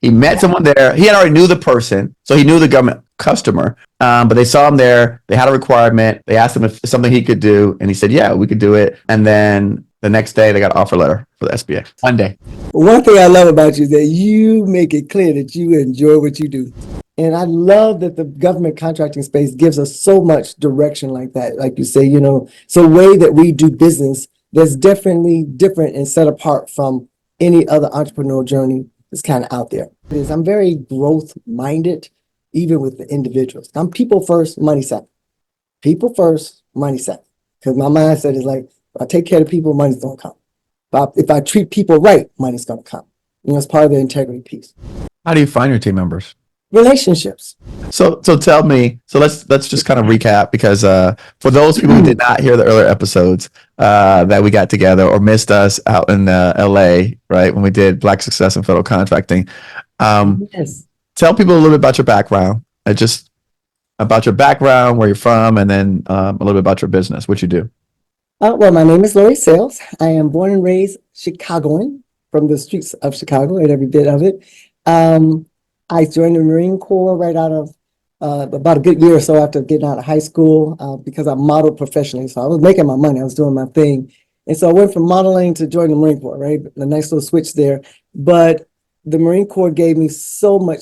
He met someone there. He had already knew the person, so he knew the government customer. But they saw him there. They had a requirement. They asked him if it's something he could do, and he said, "Yeah, we could do it." And then the next day, they got an offer letter for the SBA. One day. One thing I love about you is that you make it clear that you enjoy what you do. And I love that the government contracting space gives us so much direction like that. Like you say, it's a way that we do business that's definitely different and set apart from any other entrepreneurial journey that's kind of out there. I'm very growth minded, even with the individuals. I'm people first, money second. People first, money second. Because my mindset is like, if I take care of people, money's going to come. If I treat people right, money's going to come. It's part of the integrity piece. How do you find your team members? Relationships. So tell me. So let's just kind of recap, because for those people who did not hear the earlier episodes that we got together or missed us out in LA, right, when we did Black Success in Federal Contracting. Yes. Tell people a little bit about your background, just about your background, where you're from, and then a little bit about your business, what you do. Well, my name is Laurie Sayles. I am born and raised Chicagoan, from the streets of Chicago and every bit of it. I joined the Marine Corps right out of about a good year or so after getting out of high school, because I modeled professionally. So I was making my money. I was doing my thing. And so I went from modeling to join the Marine Corps, right? A nice little switch there. But the Marine Corps gave me so much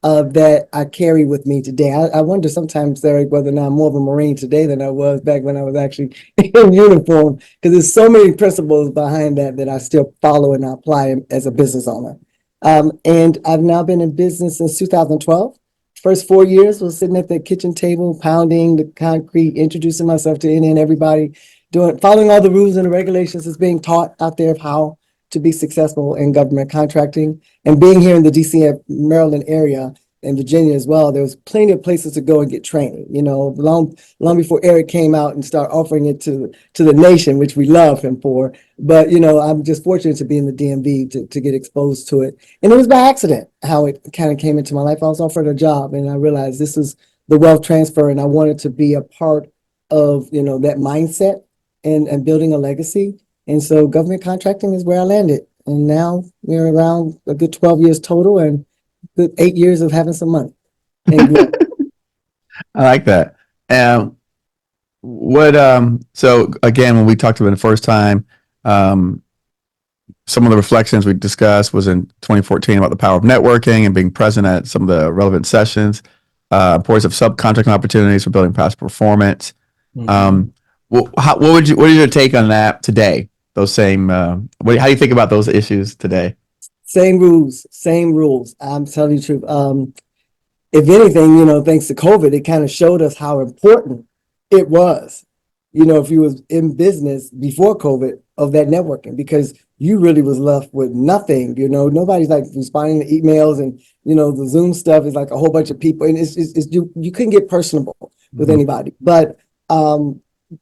that I carry with me today. I wonder sometimes, Eric, whether or not I'm more of a Marine today than I was back when I was actually in uniform, because there's so many principles behind that I still follow and I apply as a business owner. And I've now been in business since 2012. First 4 years was sitting at the kitchen table, pounding the concrete, introducing myself to any and everybody, following all the rules and the regulations that's being taught out there of how to be successful in government contracting. And being here in the DC and Maryland area and Virginia as well, there was plenty of places to go and get training, long before Eric came out and started offering it to the nation, which we love him for. But, I'm just fortunate to be in the DMV to get exposed to it. And it was by accident how it kind of came into my life. I was offered a job and I realized this is the wealth transfer, and I wanted to be a part of, that mindset and building a legacy. And so government contracting is where I landed. And now we're around a good 12 years total and good 8 years of having some money. I like that. So again, when we talked about it the first time, some of the reflections we discussed was in 2014 about the power of networking and being present at some of the relevant sessions, importance of subcontracting opportunities for building past performance. Mm-hmm. What is your take on that today? Those same, how do you think about those issues today? Same rules. I'm telling you the truth. If anything, thanks to COVID, it kind of showed us how important it was, if you was in business before COVID, of that networking, because you really was left with nothing. Nobody's like responding to emails, and the Zoom stuff is like a whole bunch of people, and it's you couldn't get personable with anybody. But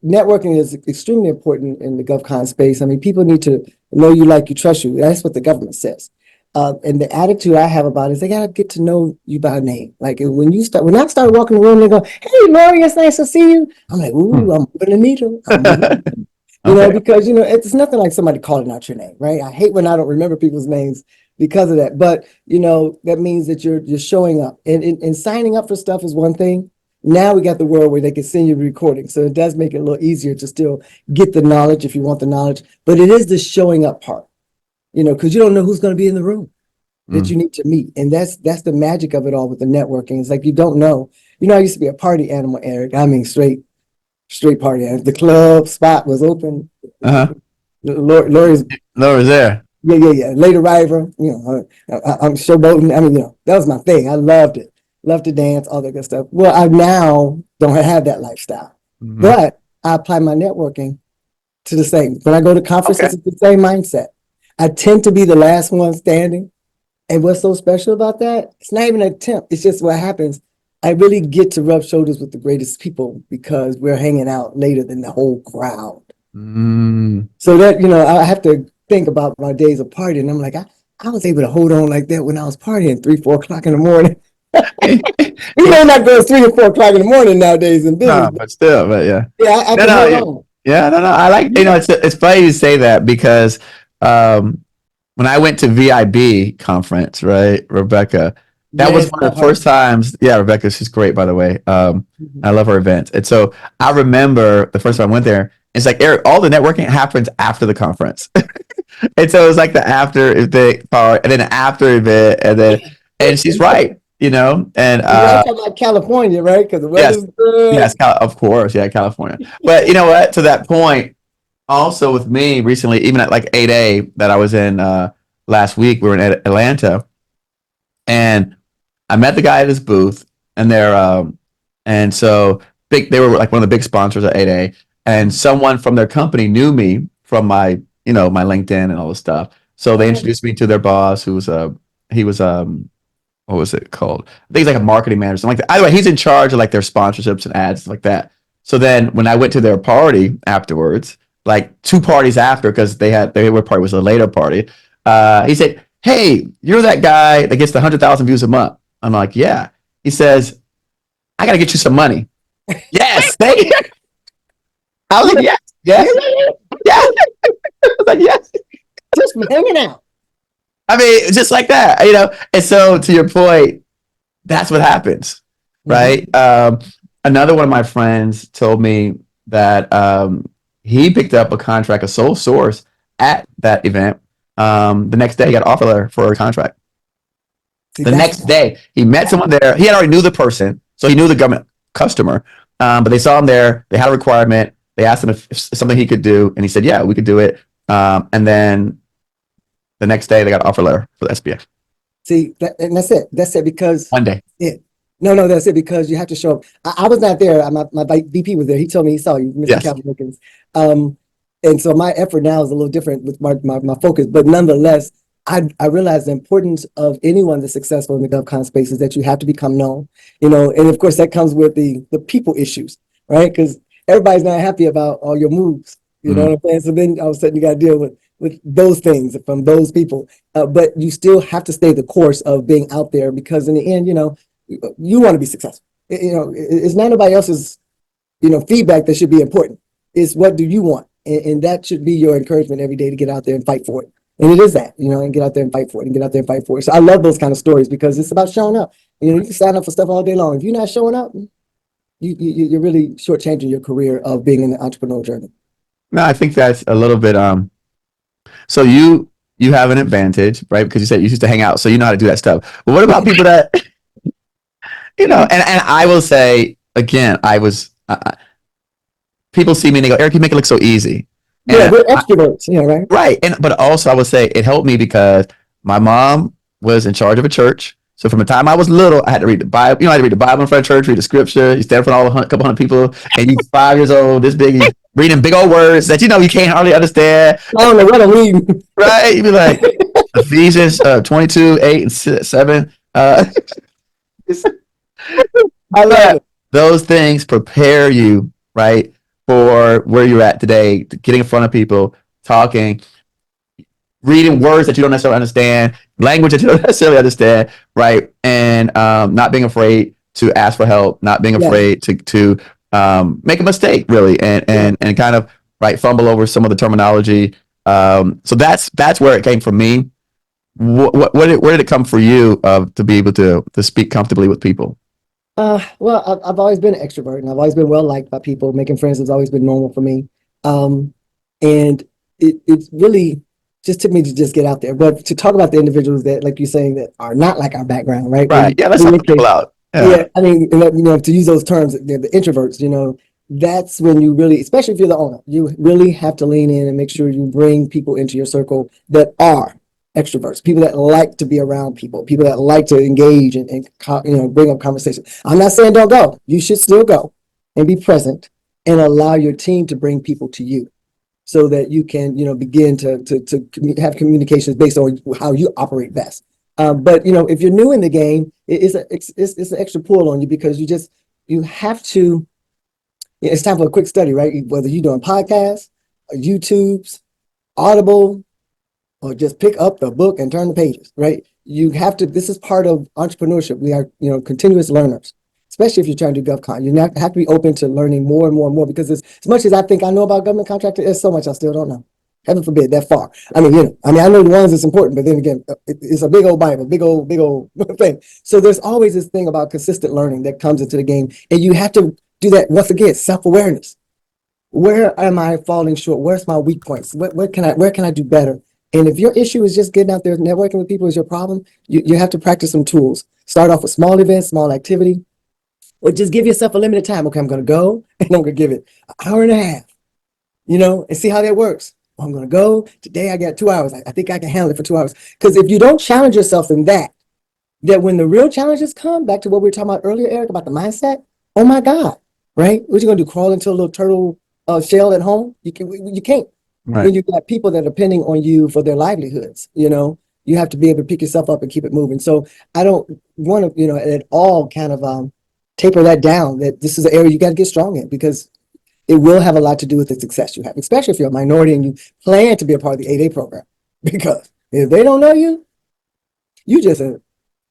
networking is extremely important in the GovCon space. I mean, people need to know you, like you, trust you. That's what the government says. And the attitude I have about it is they got to get to know you by name. Like when I start walking the room, they go, "Hey, Lorie, it's nice to see you." I'm like, "Ooh, I'm going to meet her." Because, it's nothing like somebody calling out your name, right? I hate when I don't remember people's names because of that. But, that means that you're showing up. And signing up for stuff is one thing. Now we got the world where they can send you the recording. So it does make it a little easier to still get the knowledge if you want the knowledge. But it is the showing up part, because you don't know who's going to be in the room that you need to meet. And that's the magic of it all with the networking. It's like you don't know. I used to be a party animal, Eric. I mean, straight party animal. The club spot was open. Lorie's there. Yeah. Late arriver. I'm showboating. I mean, that was my thing. I loved it. Love to dance, all that good stuff. Well, I now don't have that lifestyle, but I apply my networking to the same. When I go to conferences, it's the same mindset. I tend to be the last one standing. And what's so special about that? It's not even an attempt. It's just what happens. I really get to rub shoulders with the greatest people because we're hanging out later than the whole crowd. So that, I have to think about my days of partying. I'm like, I was able to hold on like that when I was partying 3-4 o'clock in the morning. We may not go 3 or 4 o'clock in the morning nowadays in business. But yeah. Yeah, I can hold on. Yeah, no. I like, it's funny you say that because when I went to VIB conference, right, Rebecca, that was Yes, one of that the first hurt. times. Yeah, Rebecca, she's great, by the way. I love her events. And so I remember the first time I went there, it's like, Eric, all the networking happens after the conference. And so it was like the after event part, and then after event, and she's right, and Y'all talking about California, right? Because the yes, weather's good. yes, of course, yeah, California. But you know what? To that point, also with me recently, even at like 8A that I was in last week, we were in Atlanta, and I met the guy at his booth, and and so big. They were like one of the big sponsors at 8A, and someone from their company knew me from my LinkedIn and all this stuff. So they Oh, introduced me to their boss, who was he was what was it called? I think he's like a marketing manager, something like that. Either way, he's in charge of like their sponsorships and ads, stuff like that. So then when I went to their party afterwards, like 2 parties after, because their party was a later party, he said, "Hey, you're that guy that gets the 100,000 views a month." I'm like, "Yeah." He says, "I got to get you some money." Yes, thank you. I was like, "Yes, yes, yes." I was like, "Yes." just from hanging out. I mean, just like that. And so to your point, that's what happens, Mhm. right? Another one of my friends told me that he picked up a contract, a sole source at that event. The next day, he got an offer letter for a contract. See, The that's next day, he met someone there. He had already knew the person, so he knew the government customer. But they saw him there. They had a requirement. They asked him if something he could do, and he said, "Yeah, we could do it." And then the next day, they got an offer letter for the SBF. see that, and that's it. That's it because One day, it. No, no, that's it because you have to show up. I was not there. My VP was there. He told me he saw you, Mr. yes. Calvin Wilkins. Um, and so my effort now is a little different with my focus, but nonetheless, I realize the importance of anyone that's successful in the GovCon space is that you have to become known, and of course that comes with the people issues, right? Because everybody's not happy about all your moves, you know Mm. what I'm saying? So then all of a sudden you got to deal with those things from those people, but you still have to stay the course of being out there because in the end, you want to be successful. It's not nobody else's, feedback that should be important. It's what do you want? And that should be your encouragement every day to get out there and fight for it. And it is that, and get out there and fight for it and get out there and fight for it. So I love those kind of stories because it's about showing up. You can sign up for stuff all day long. If you're not showing up, you're really shortchanging your career of being in the entrepreneurial journey. No, I think that's a little bit. So you have an advantage, right? Because you said you used to hang out, so you know how to do that stuff. But what about people that And I will say again, I was people see me and they go, "Eric, you make it look so easy." Yeah, And we're extroverts, right? right, and but also I would say it helped me because my mom was in charge of a church. So from the time I was little, I had to read the Bible. I had to read the Bible in front of church, read the scripture. You stand in front of a couple hundred people, and you 5 years old, this big, you reading big old words that you can't hardly understand. I don't know what I'm reading. Right? You'd be like Ephesians 22, 8 and 7. I love But it. those things prepare you, right, for where you're at today, getting in front of people, talking, reading words that you don't necessarily understand, language that you don't necessarily understand, right? And not being afraid to ask for help, not being Yes. afraid to make a mistake, really, and kind of right fumble over some of the terminology. So that's where it came from me. Where did it come for you to be able to speak comfortably with people? Well, I've always been an extrovert and I've always been well liked by people. Making friends has always been normal for me. And it's really just took me to just get out there. But to talk about the individuals that, like you're saying, that are not like our background, right? Right. Yeah, let's In help your the people case, out. Yeah. yeah, I mean, to use those terms, they're the introverts, that's when you really, especially if you're the owner, you really have to lean in and make sure you bring people into your circle that are extroverts, people that like to be around people, people that like to engage and bring up conversation. I'm not saying don't go. You should still go and be present and allow your team to bring people to you so that you can, begin to have communications based on how you operate best. But if you're new in the game, it's an extra pull on you because you have to. It's time for a quick study, right? Whether you're doing podcasts, or YouTube's, Audible, or just pick up the book and turn the pages, right? You have to. This is part of entrepreneurship. We are, continuous learners, especially if you're trying to do GovCon. You have to be open to learning more and more and more because as much as I think I know about government contracting, there's so much I still don't know. heaven forbid, that far. I mean, I know the ones that's important, but then again, it's a big old Bible, big old thing. So there's always this thing about consistent learning that comes into the game. And you have to do that once again, self-awareness. Where am I falling short? Where's my weak points? Where can I do better? And if your issue is just getting out there networking with people is your problem, you have to practice some tools. Start off with small events, small activity, or just give yourself a limited time. Okay, I'm going to go and I'm going to give it an hour and a half, and see how that works. I'm going to go today. I got 2 hours. I think I can handle it for 2 hours. Because if you don't challenge yourself in that when the real challenges come, back to what we were talking about earlier, Eric, about the mindset, oh my God, right? What you going to do? Crawl into a little turtle shell at home? You can't. Right. When you've got people that are depending on you for their livelihoods, you have to be able to pick yourself up and keep it moving. So I don't want to, at all kind of taper that down, that this is an area you got to get strong in, because it will have a lot to do with the success you have, especially if you're a minority and you plan to be a part of the 8A program. Because if they don't know you, you just an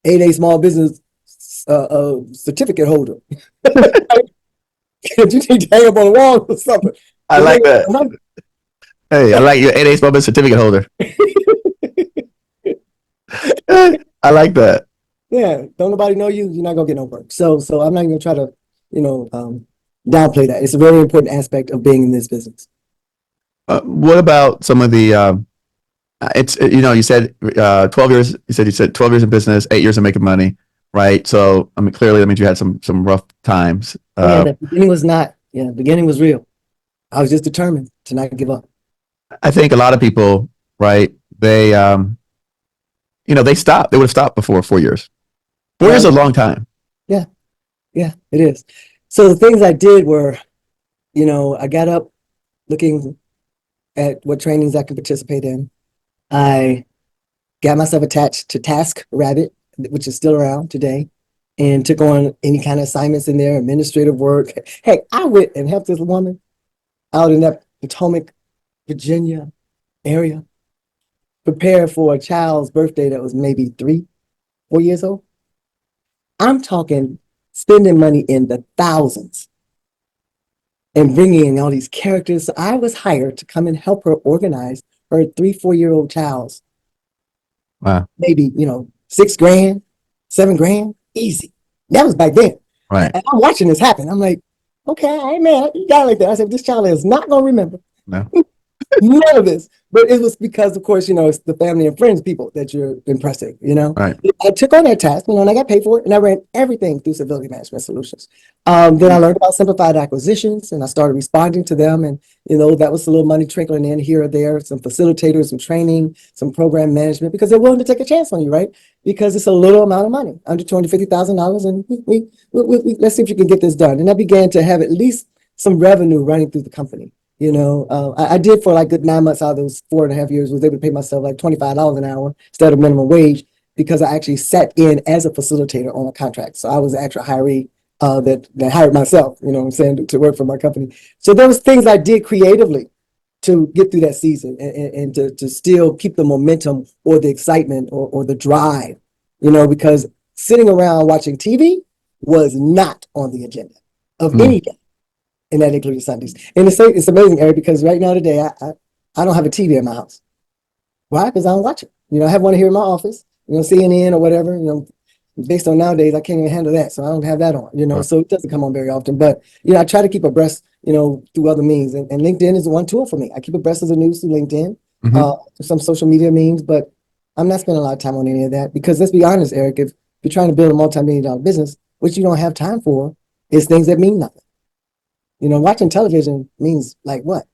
8A small business certificate holder. You need to hang up on the wall or something. I like that. Hey, I like your 8A small business certificate holder. I like that. Yeah, don't nobody know you, you're not gonna get no work. So I'm not gonna try to, downplay that. It's a very important aspect of being in this business. What about some of the? You said 12 years. You said 12 years in business, 8 years of making money, right? So I mean, clearly that means you had some rough times. The beginning was not. Yeah, the beginning was real. I was just determined to not give up. I think a lot of people, right? They, they stopped. They would have stopped before 4 years. 4 years is a long time. Yeah, it is. So the things I did were, I got up looking at what trainings I could participate in. I got myself attached to TaskRabbit, which is still around today, and took on any kind of assignments in there, administrative work. Hey, I went and helped this woman out in that Potomac, Virginia area prepare for a child's birthday that was maybe 3, 4 years old. I'm talking spending money in the thousands and bringing in all these characters. So I was hired to come and help her organize her 3, 4-year-old child's. Wow. Maybe, $6,000, $7,000, easy. That was back then. Right. And I'm watching this happen. I'm like, okay, hey man, you got it like that. I said, this child is not going to remember. No. None of this. But it was because, of course, it's the family and friends people that you're impressing, Right. I took on that task, and I got paid for it, and I ran everything through Civility Management Solutions. Then I learned about simplified acquisitions, and I started responding to them, and, that was a little money trickling in here or there, some facilitators, some training, some program management, because they're willing to take a chance on you, right? Because it's a little amount of money, under $250,000, and we let's see if you can get this done. And I began to have at least some revenue running through the company. I did for like good 9 months out of those 4.5 years, was able to pay myself like $25 an hour instead of minimum wage, because I actually sat in as a facilitator on a contract. So I was the actual hiree that hired myself, to work for my company. So there was things I did creatively to get through that season and to still keep the momentum or the excitement or the drive, because sitting around watching TV was not on the agenda of any day. And that included Sundays. And it's amazing, Eric, because right now today, I don't have a TV in my house. Why? Because I don't watch it. I have one here in my office, CNN or whatever, based on nowadays, I can't even handle that. So I don't have that on, Right. So it doesn't come on very often. But, I try to keep abreast, through other means. And LinkedIn is one tool for me. I keep abreast of the news through LinkedIn, some social media means, but I'm not spending a lot of time on any of that, because let's be honest, Eric, if you're trying to build a multi-million-dollar business, which you don't have time for, is things that mean nothing. Watching television means like what?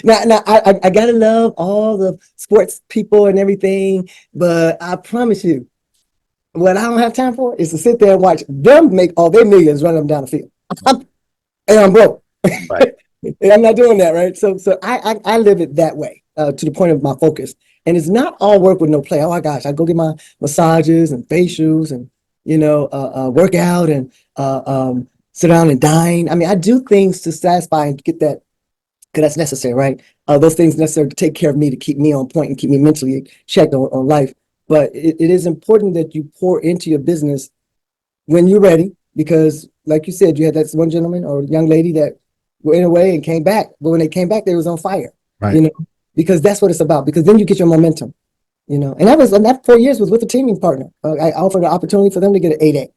Now, I gotta love all the sports people and everything, but I promise you, what I don't have time for is to sit there and watch them make all their millions running them down the field. And I'm broke. Right. And I'm not doing that, right? So I live it that way, to the point of my focus. And it's not all work with no play. Oh my gosh, I go get my massages and facials and work out and sit down and dine. I mean, I do things to satisfy and get that, because that's necessary, right? Those things necessary to take care of me, to keep me on point and keep me mentally checked on life. But it is important that you pour into your business when you're ready, because like you said, you had that one gentleman or young lady that went away and came back. But when they came back, they was on fire. Right. Because that's what it's about. Because then you get your momentum, And that 4 years was with a teaming partner. I offered an opportunity for them to get an 8A,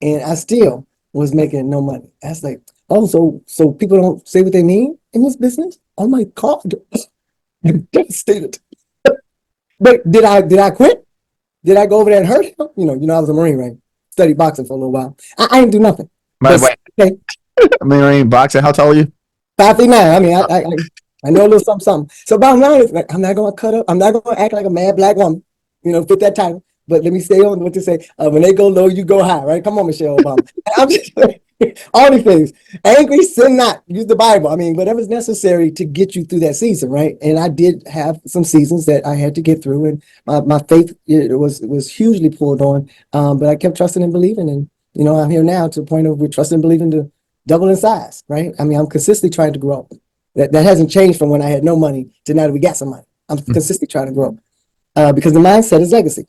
and I still was making no money. That's like, oh, so people don't say what they mean in this business? Oh my God, I'm devastated. But did I quit? Did I go over there and hurt him? I was a Marine, right? Studied boxing for a little while. I didn't do nothing. By the But way, okay, Marine boxing, how tall are you? 5'9". I mean, I know a little something, something. So bottom line is, like, I'm not gonna cut up. I'm not gonna act like a mad black woman. Fit that title. But let me stay on what to say. When they go low, you go high, right? Come on, Michelle Obama. I'm just all these things. Angry, sin not. Use the Bible. I mean, whatever's necessary to get you through that season, right? And I did have some seasons that I had to get through, and my faith was hugely pulled on. But I kept trusting and believing, and I'm here now to the point of we're trusting and believing to double in size, right? I mean, I'm consistently trying to grow. That hasn't changed from when I had no money to now that we got some money. I'm consistently trying to grow because the mindset is legacy.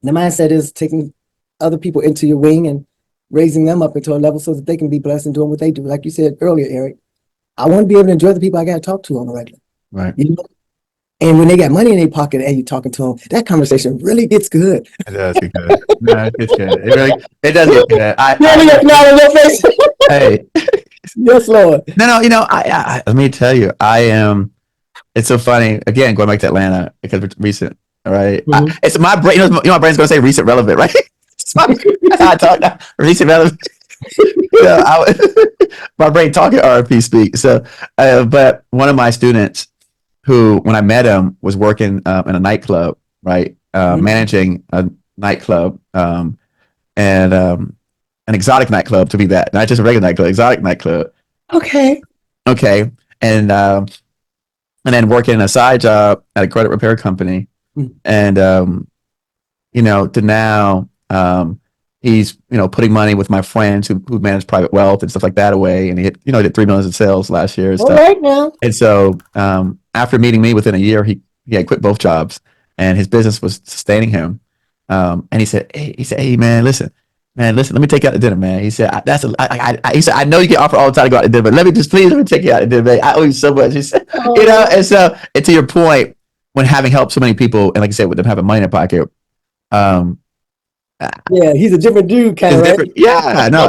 The mindset is taking other people into your wing and raising them up into a level so that they can be blessed and doing what they do. Like you said earlier, Eric, I want to be able to enjoy the people I got to talk to on a regular. Right. And when they got money in their pocket and you're talking to them, that conversation really gets good. It does get good. No, it gets good. It does get good. Hey. Yes, Lord. No, I let me tell you, it's so funny. Again, going back to Atlanta because it's recent, right? Mhm. It's my brain. My brain's going to say recent relevant, right? That's how I talk now. Recent relevant. My brain talking RP speak. So, but one of my students who, when I met him, was working in a nightclub, right? Managing a nightclub, and an exotic nightclub to be that, not just a regular nightclub, exotic nightclub. Okay. And then working a side job at a credit repair company, and to now he's putting money with my friends who manage private wealth and stuff like that away, and he did 3 million in sales last year and stuff. All right now. And so after meeting me within a year, he had quit both jobs, and his business was sustaining him. And he said, hey man, listen, let me take you out to dinner, man. He said, he said, I know you get offered all the time to go out to dinner, but let me take you out to dinner, man. I owe you so much. He said, and to your point, when having helped so many people, and like I said, with them having money in their pocket, yeah, he's a different dude, kind of, right? Yeah, no,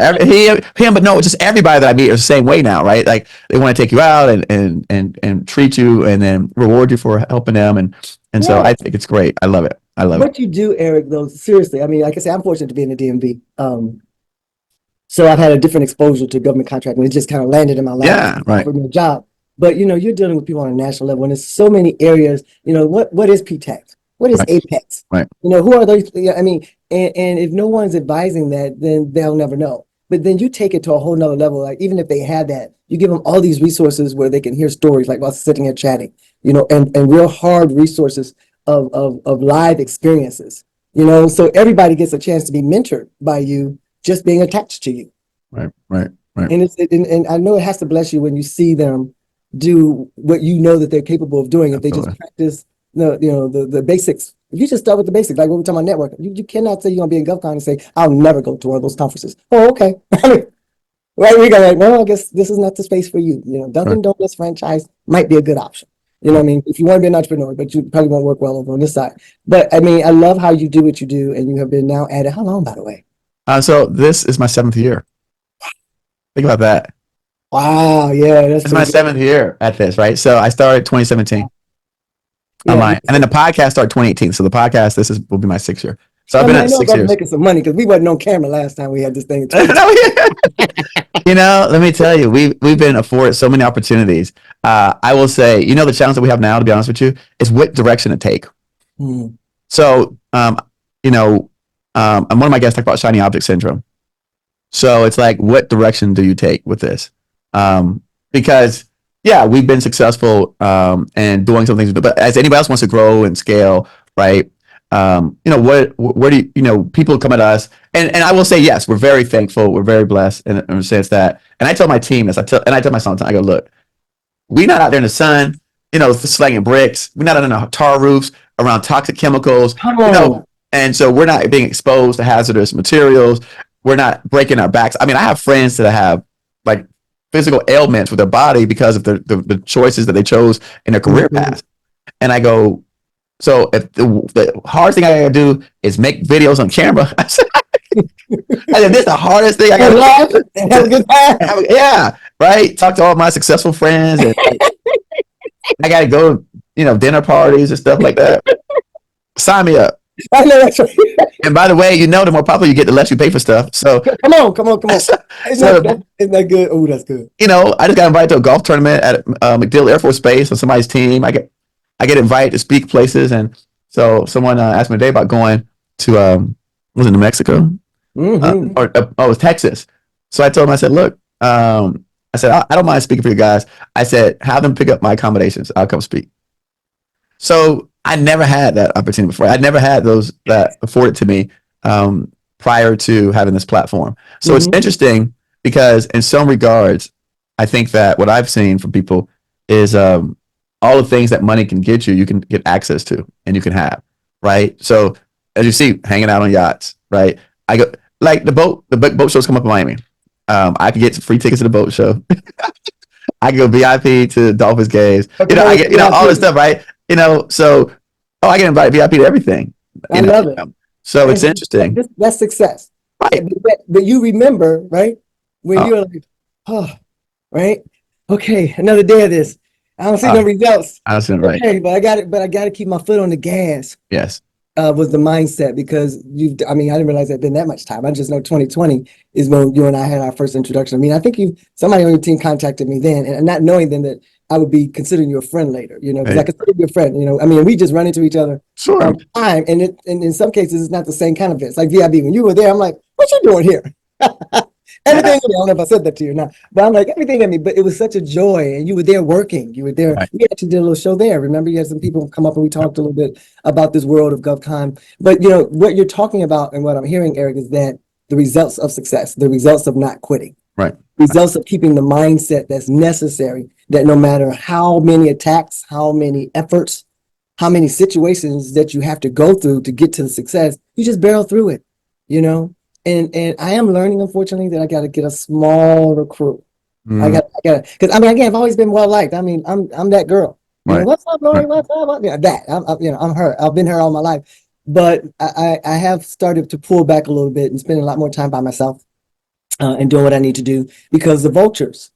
him, but no, just everybody that I meet is the same way now, right? Like they want to take you out and treat you and then reward you for helping them, and so I think it's great. I love it. What you do, Eric, though, seriously, I mean, like I said, I'm fortunate to be in the DMV. So I've had a different exposure to government contracting. It just kind of landed in my lap. Yeah, right. For me a job. But, you're dealing with people on a national level, and there's so many areas. What is PTAX? What is Apex? Right. Who are those? I mean, and if no one's advising that, then they'll never know. But then you take it to a whole nother level. Like, even if they have that, you give them all these resources where they can hear stories, like while sitting here chatting, and real hard resources of live experiences, so everybody gets a chance to be mentored by you just being attached to you. Right. And I know it has to bless you when you see them do what that they're capable of doing. If they just practice the basics. If you just start with the basics, like when we're talking about networking, you cannot say you're gonna be in GovCon and say, I'll never go to one of those conferences. Oh, okay. Right, we go like, no, I guess this is not the space for you. Dunkin' Donuts franchise might be a good option. What I mean? If you want to be an entrepreneur, but you probably won't work well over on this side. But I mean, I love how you do what you do, and you have been now at it. How long, by the way? So this is my 7th year. Think about that. Wow, yeah, it's my 7th year at this, right? So I started 2017 online, and then the podcast started 2018. So the podcast, will be my 6th year. So I've been at 6 years. Making some money because we wasn't on camera last time we had this thing. Let me tell you, we've been afforded so many opportunities. I will say, the challenge that we have now, to be honest with you, is what direction to take. So, one of my guests talked about shiny object syndrome. So it's like, what direction do you take with this? Because we've been successful and doing some things, but as anybody else wants to grow and scale, right? Where do people come at us, and I will say, yes, we're very thankful, we're very blessed in the sense that, and I tell my team this, I tell my son, I go, look, we're not out there in the sun, slanging bricks, we're not on the tar roofs around toxic chemicals, and so we're not being exposed to hazardous materials, we're not breaking our backs. I mean, I have friends that have like physical ailments with their body because of the choices that they chose in their career path. And I go, so if the hardest thing I gotta do is make videos on camera, I said, this is the hardest thing I And gotta laugh do. and have a good time. Yeah, right. Talk to all my successful friends, and I gotta go, dinner parties and stuff like that. Sign me up. I know that's right. And by the way, the more popular you get, the less you pay for stuff. So Come on. so, Isn't that good? Oh, that's good. I just got invited to a golf tournament at MacDill Air Force Base on somebody's team. I get invited to speak places, and so someone asked me today about going to was it New Mexico or it was Texas. So I told him, I said, look, I said I don't mind speaking for you guys. I said have them pick up my accommodations. I'll come speak. So I never had that opportunity before. I'd never had those that afforded to me prior to having this platform. So it's interesting because in some regards, I think that what I've seen from people is all the things that money can get you can get access to and you can have, right? So as you see, hanging out on yachts, right? I go like the boat shows come up in Miami. I could get free tickets to the boat show. I could go VIP to Dolphins games. I get all this stuff, right? So I get invited VIP to everything. I love it. So it's interesting. That's success. Right. But you remember, right? When you're like, oh, right? Okay, another day of this. I don't see no results. I don't see it, right. Okay, but I got to keep my foot on the gas. Yes. Was the mindset because I didn't realize it had been that much time. I just know 2020 is when you and I had our first introduction. I mean, I think somebody on your team contacted me then, and not knowing then that I would be considering you a friend later, because I consider you a friend, we just run into each other sure. all the time. And in some cases, it's not the same kind of events. Like VIB, when you were there, I'm like, what you doing here? Everything, I don't know if I said that to you or not, but I'm like, everything but it was such a joy. And you were there working. You were there. Right. We actually did a little show there. Remember, you had some people come up and we talked a little bit about this world of GovCon. But, what you're talking about and what I'm hearing, Eric, is that the results of success, the results of not quitting, right? Results of keeping the mindset that's necessary, that no matter how many attacks, how many efforts, how many situations that you have to go through to get to the success, you just barrel through it, And I am learning, unfortunately, that I got to get a smaller crew. I got because again, I've always been well liked. I'm that girl. Right. What's up, Lorie? What's up? I'm her. I've been her all my life, but I have started to pull back a little bit and spending a lot more time by myself and doing what I need to do because the vultures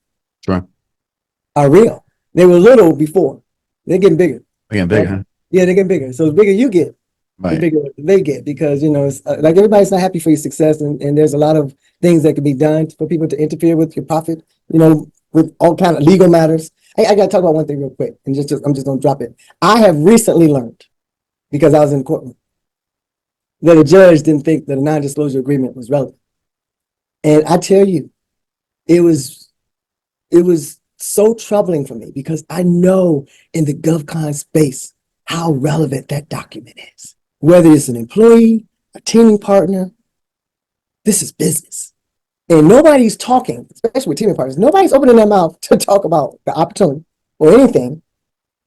are real. They were little before. They're getting bigger. They're getting bigger. Huh? Yeah, they're getting bigger. So the bigger you get, the bigger they get, because it's like everybody's not happy for your success, and there's a lot of things that can be done for people to interfere with your profit, with all kind of legal matters. I got to talk about one thing real quick, and I'm just gonna drop it. I have recently learned, because I was in the courtroom, that a judge didn't think that a non-disclosure agreement was relevant, and I tell you, it was so troubling for me because I know in the GovCon space how relevant that document is. Whether it's an employee, a teaming partner, this is business. And nobody's talking, especially with teaming partners, nobody's opening their mouth to talk about the opportunity or anything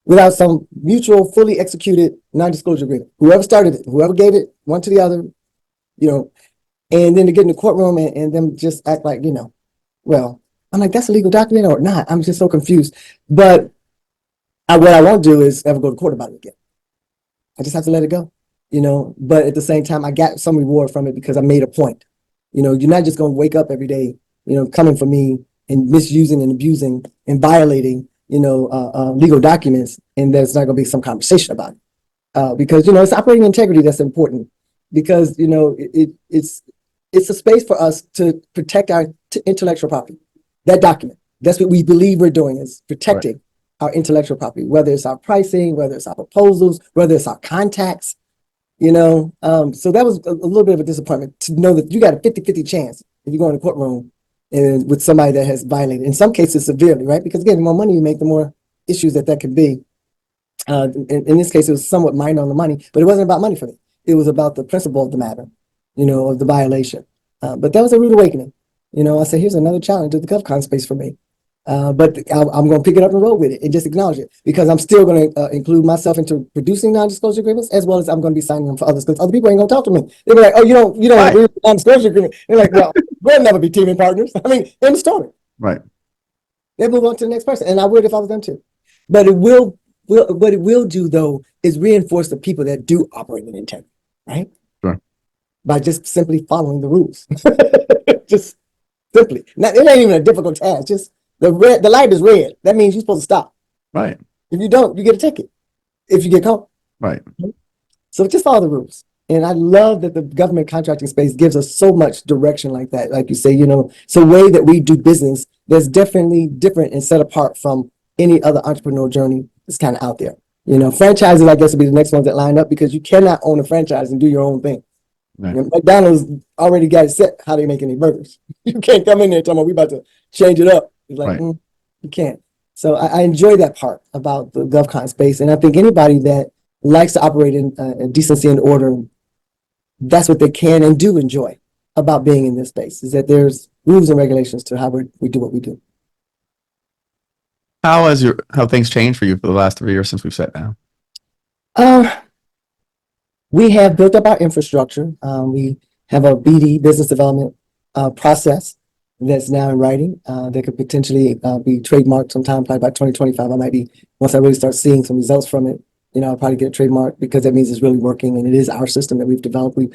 without some mutual, fully executed non-disclosure agreement. Whoever started it, whoever gave it, one to the other, and then to get in the courtroom and them just act like, well, I'm like, that's a legal document or not? I'm just so confused. But what I won't do is ever go to court about it again. I just have to let it go. But at the same time, I got some reward from it because I made a point. You're not just going to wake up every day, coming for me and misusing and abusing and violating, legal documents, and there's not going to be some conversation about it. Because, it's operating integrity that's important because, it's a space for us to protect our intellectual property. That document, that's what we believe we're doing, is protecting our intellectual property, whether it's our pricing, whether it's our proposals, whether it's our contacts. So that was a little bit of a disappointment to know that you got a 50-50 chance if you go in the courtroom and with somebody that has violated, in some cases severely, right? Because again, the more money you make, the more issues that can be. In this case, it was somewhat minor on the money, but it wasn't about money for me. It was about the principle of the matter, of the violation. But that was a rude awakening. I said, here's another challenge to the GovCon space for me. But I'm going to pick it up and roll with it and just acknowledge it because I'm still going to include myself into producing non-disclosure agreements as well as I'm going to be signing them for others because other people ain't going to talk to me. They'll be like, oh, you don't agree with the non-disclosure agreement. They're like, well, we'll never be teaming partners. End of story. Right. They move on to the next person. And I would if I was them too. But what it will do though is reinforce the people that do operate in integrity, right? Sure. By just simply following the rules. Just simply. It ain't even a difficult task. Just the light is red. That means you're supposed to stop. Right. If you don't, you get a ticket. If you get caught. Right. So just follow the rules. And I love that the government contracting space gives us so much direction like that. Like you say, it's a way that we do business that's definitely different and set apart from any other entrepreneurial journey that's kind of out there. Franchises, I guess, would be the next ones that line up because you cannot own a franchise and do your own thing. Right. McDonald's already got it set how they make any burgers. You can't come in there and tell them we about to change it up. It's like, Right. You can't. So I enjoy that part about the GovCon space. And I think anybody that likes to operate in decency and order, that's what they can and do enjoy about being in this space, is that there's rules and regulations to how we do what we do. How things changed for you for the last 3 years since we've sat down? We have built up our infrastructure. We have a BD, business development process that's now in writing that could potentially be trademarked sometime, probably by 2025. Once I really start seeing some results from it, I'll probably get a trademark because that means it's really working and it is our system that we've developed. We've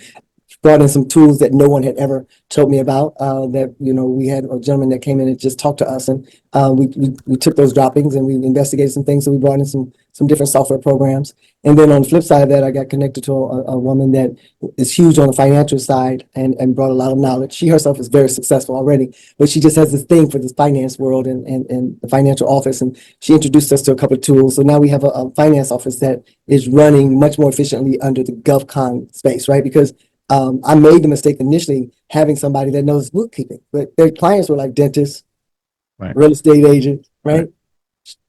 brought in some tools that no one had ever told me about that, we had a gentleman that came in and just talked to us and we took those droppings and we investigated some things. So we brought in some different software programs. And then on the flip side of that, I got connected to a woman that is huge on the financial side and brought a lot of knowledge. She herself is very successful already, but she just has this thing for this finance world and the financial office. And she introduced us to a couple of tools. So now we have a finance office that is running much more efficiently under the GovCon space, right? Because I made the mistake initially having somebody that knows bookkeeping, but their clients were like dentists, right, real estate agents, right?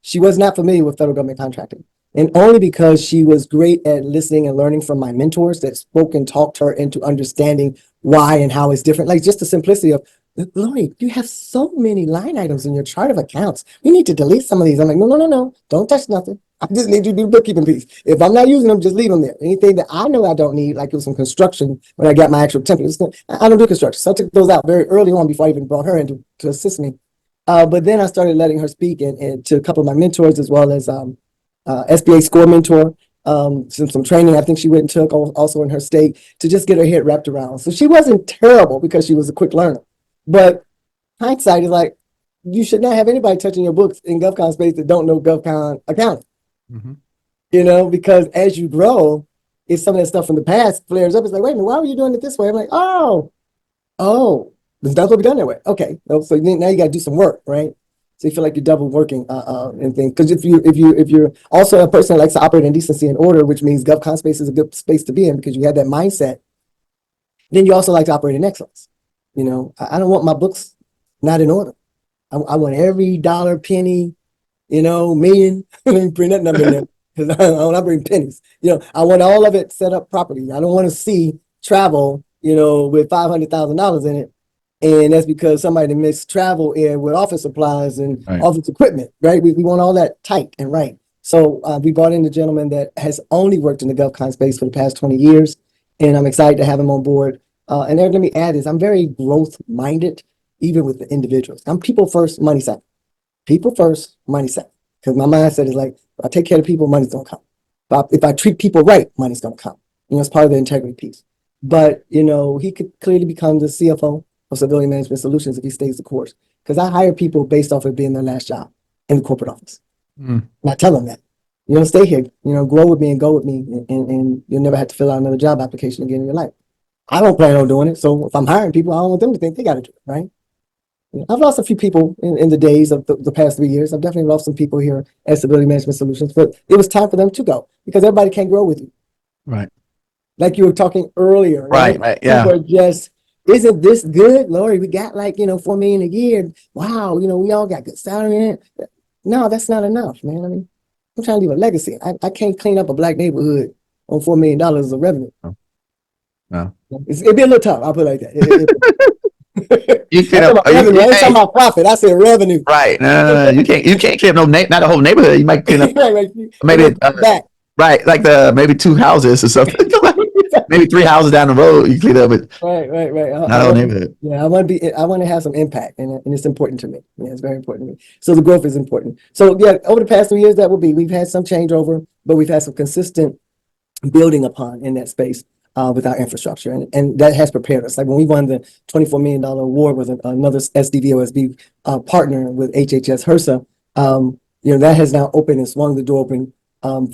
She was not familiar with federal government contracting. And only because she was great at listening and learning from my mentors that spoke and talked her into understanding why and how it's different. Like just the simplicity of, Lorie, you have so many line items in your chart of accounts. You need to delete some of these. I'm like, no, don't touch nothing. I just need you to do the bookkeeping piece. If I'm not using them, just leave them there. Anything that I know I don't need, like it was some construction when I got my actual template, I don't do construction. So I took those out very early on before I even brought her in to assist me. But then I started letting her speak and to a couple of my mentors as well as SBA score mentor, some training I think she went and took also in her state to just get her head wrapped around. So she wasn't terrible because she was a quick learner. But hindsight is like, you should not have anybody touching your books in GovCon space that don't know GovCon accounting. Mm-hmm. Because as you grow, if some of that stuff from the past flares up, it's like, wait a minute, why were you doing it this way? I'm like, oh, that's what we done that way. Okay, so now you got to do some work, right? So you feel like you're double working and things. Because if you're also a person that likes to operate in decency and order, which means GovCon space is a good space to be in because you have that mindset, then you also like to operate in excellence. I don't want my books not in order. I want every dollar, penny, million. Let me bring that number in there because I don't bring pennies. I want all of it set up properly. I don't want to see travel, with $500,000 in it. And that's because somebody mixed travel in with office supplies and office equipment, right? We want all that tight and right. So we brought in a gentleman that has only worked in the GovCon space for the past 20 years. And I'm excited to have him on board. And let me add this, I'm very growth minded, even with the individuals. I'm people first, money second. People first, money second. Because my mindset is like, if I take care of people, money's going to come. If I treat people right, money's going to come. It's part of the integrity piece. But, he could clearly become the CFO of Civilian Management Solutions if he stays the course. Because I hire people based off of being their last job in the corporate office. And I tell them that, stay here, grow with me and go with me. And you'll never have to fill out another job application again in your life. I don't plan on doing it. So if I'm hiring people, I don't want them to think they got to do it, right? I've lost a few people in the days of the past 3 years. I've definitely lost some people here at Civilian Management Solutions, but it was time for them to go because everybody can't grow with you. Right. Like you were talking earlier. Right. Yeah. People are just, isn't this good, Lorie? We got like, $4 million a year. Wow. We all got good salary in it. No, that's not enough, man. I'm trying to leave a legacy. I can't clean up a black neighborhood on $4 million of revenue. No. It'd be a little tough. I'll put it like that. You can't. I ain't talking about profit. I said revenue. Right. No. You can't clean up not a whole neighborhood. You might clean up maybe back. Right, like maybe 2 houses or something. maybe 3 houses down the road you clean up, but Right. not the whole neighborhood. Yeah, I want to have some impact, and it's important to me. Yeah, it's very important to me. So the growth is important. So yeah, over the past 3 years, we've had some changeover, but we've had some consistent building upon in that space with our infrastructure, and that has prepared us. Like when we won the $24 million award with another SDVOSB partner with HHS HRSA, that has now opened and swung the door open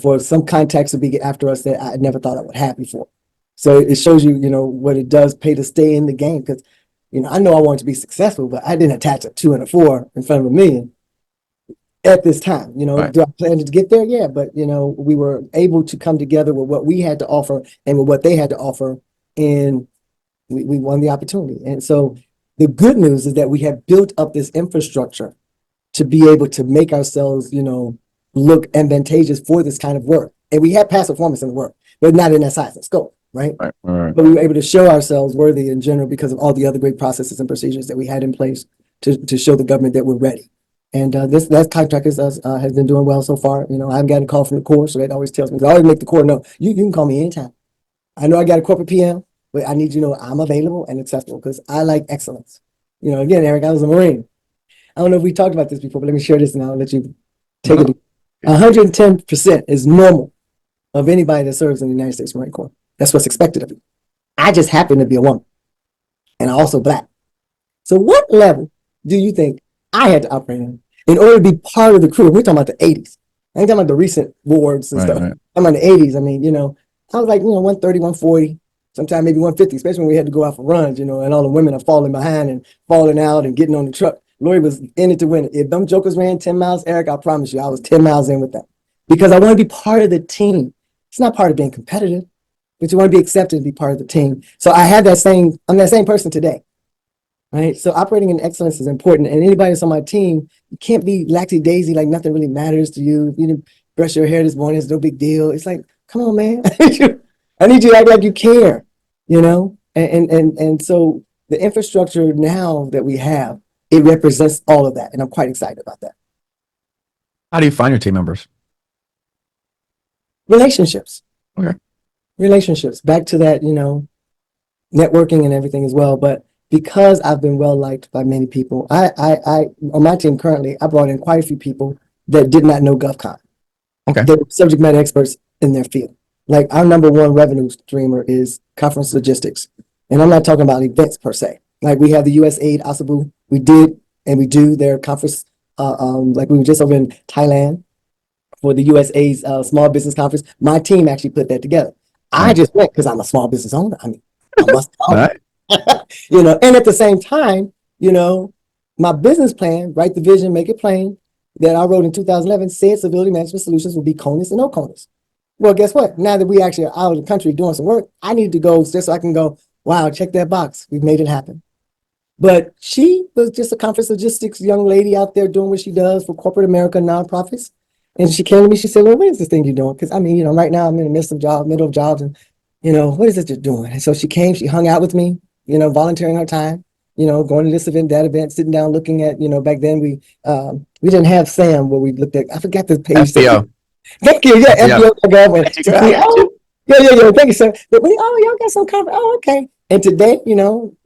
for some contacts to be after us that I never thought I would have before. So it shows you, what it does pay to stay in the game, because, I know I wanted to be successful, but I didn't attach a 2 and a 4 in front of a million at this time. Right. Do I plan to get there? Yeah, but we were able to come together with what we had to offer and with what they had to offer, and we won the opportunity. And so the good news is that we have built up this infrastructure to be able to make ourselves, look advantageous for this kind of work. And we had past performance in the work, but not in that size and scope, right? Right. But we were able to show ourselves worthy in general because of all the other great processes and procedures that we had in place to show the government that we're ready. And that contract has been doing well so far. I haven't gotten a call from the Corps, so that always tells me, 'cause I always make the Corps know, you can call me anytime. I know I got a corporate PM, but I need you to know I'm available and accessible because I like excellence. Again, Eric, I was a Marine. I don't know if we talked about this before, but let me share this and I'll let you take it. 110% is normal of anybody that serves in the United States Marine Corps. That's what's expected of you. I just happen to be a woman, and I'm also Black. So what level do you think I had to operate in order to be part of the crew? We're talking about the 80s. I ain't talking about the recent awards and stuff. Right. I'm in the 80s. I mean, I was like, 130, 140, sometimes maybe 150, especially when we had to go out for runs, and all the women are falling behind and falling out and getting on the truck. Lorie was in it to win it. If them jokers ran 10 miles, Eric, I promise you, I was 10 miles in with them because I want to be part of the team. It's not part of being competitive, but you want to be accepted to be part of the team. So I'm that same person today, right? So operating in excellence is important. And anybody that's on my team, you can't be laxy-daisy, like nothing really matters to you. If you didn't brush your hair this morning, it's no big deal. It's like, come on, man. I need you to act like you care, And so the infrastructure now that we have, it represents all of that. And I'm quite excited about that. How do you find your team members? Relationships. Okay. Relationships. Back to that, networking and everything as well. But because I've been well liked by many people, I on my team currently, I brought in quite a few people that did not know GovCon. Okay. They're subject matter experts in their field. Like our number one revenue streamer is conference logistics. And I'm not talking about events per se. Like we have the USAID Asabu. We did and we do their conference. Like we were just over in Thailand for the USAID's small business conference. My team actually put that together. I just went because I'm a small business owner. I mean, I must go. Right. And at the same time, my business plan, write the vision, make it plain, that I wrote in 2011 said civility management solutions will be CONUS and no CONUS. Well, guess what? Now that we actually are out of the country doing some work, I need to go just so I can go, wow, check that box. We've made it happen. But she was just a conference logistics young lady out there doing what she does for corporate America nonprofits. And she came to me, she said, well, what is this thing you're doing? Because I mean, right now I'm in the middle of jobs and, what is it you're doing? And so she came, she hung out with me, volunteering her time, going to this event, that event, sitting down, looking at, back then we didn't have Sam where we looked at, I forgot the page. FBO. Thank you. Yeah, Yeah. FBO. Yeah. Thank you, sir. But y'all got some cover. Oh, okay. And today,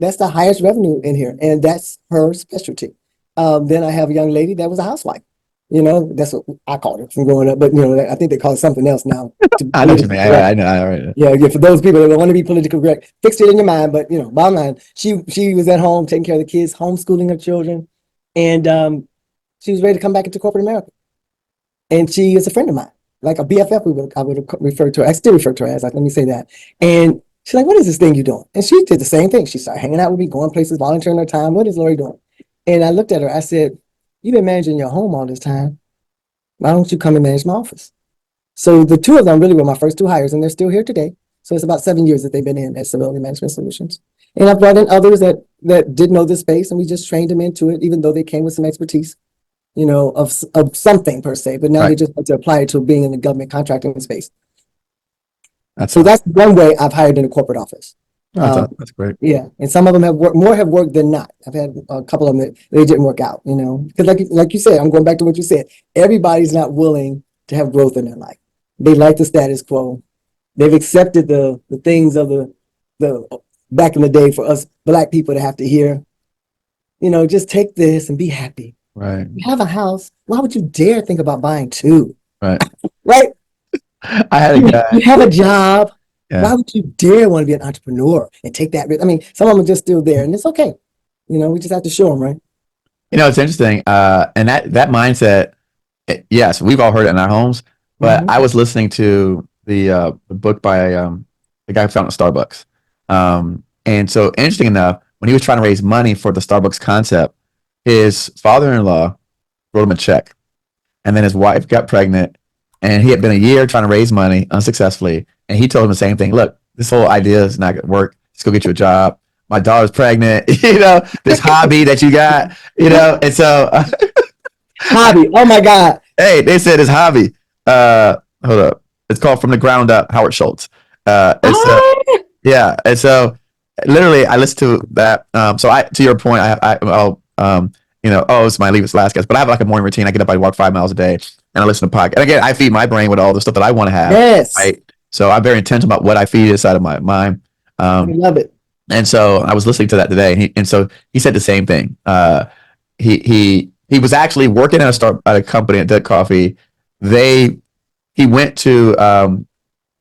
that's the highest revenue in here. And that's her specialty. Then I have a young lady that was a housewife. That's what I called her from growing up. But, I think they call it something else now. I know what you mean. I know. All right. Yeah. For those people that don't want to be politically correct, fix it in your mind. But, bottom line, she was at home taking care of the kids, homeschooling her children. And she was ready to come back into corporate America. And she is a friend of mine, like a BFF. I would refer to her. I still refer to her as, let me say that. And she's like, what is this thing you're doing? And she did the same thing. She started hanging out with me, going places, volunteering her time. What is Lorie doing? And I looked at her. I said, you've been managing your home all this time. Why don't you come and manage my office? So the two of them really were my first two hires, and they're still here today. So it's about 7 years that they've been in at Civility Management Solutions. And I brought in others that did know this space, and we just trained them into it, even though they came with some expertise, of something per se. But now they just have to apply it to being in the government contracting space. That's one way I've hired in a corporate office. That's great. Yeah, and some of them have worked than not. I've had a couple of them that they didn't work out, because like you said, I'm going back to what you said. Everybody's not willing to have growth in their life. They like the status quo. They've accepted the things of the back in the day for us Black people to have to hear. Just take this and be happy. Right. You have a house. Why would you dare think about buying two? Right. Right? I had a You guy. have a job. Yeah. Why would you dare want to be an entrepreneur and take that risk? I mean, some of them are just still there, and it's okay. We just have to show them, right? It's interesting. And that mindset, yes, we've all heard it in our homes. But Mhm. I was listening to the book by the guy who founded Starbucks. And so, interesting enough, when he was trying to raise money for the Starbucks concept, his father-in-law wrote him a check, and then his wife got pregnant, and he had been a year trying to raise money unsuccessfully, and he told him the same thing. Look, this whole idea is not going to work. Just go get you a job. My daughter's pregnant. This hobby that you got. And so Hobby. Oh my God. hey, they said his hobby. Hold up. It's called From the Ground Up, Howard Schultz. And so, Ah! yeah. And so literally I listened to that. So to your point, I'll, it's my leave it's last guest, but I have like a morning routine. I get up, I walk 5 miles a day and I listen to podcasts. And again, I feed my brain with all the stuff that I want to have. Yes. Right. So I'm very intentional about what I feed inside of my mind. I love it. And so I was listening to that today, and so he said the same thing. He was actually working at a company at Coffie. He went to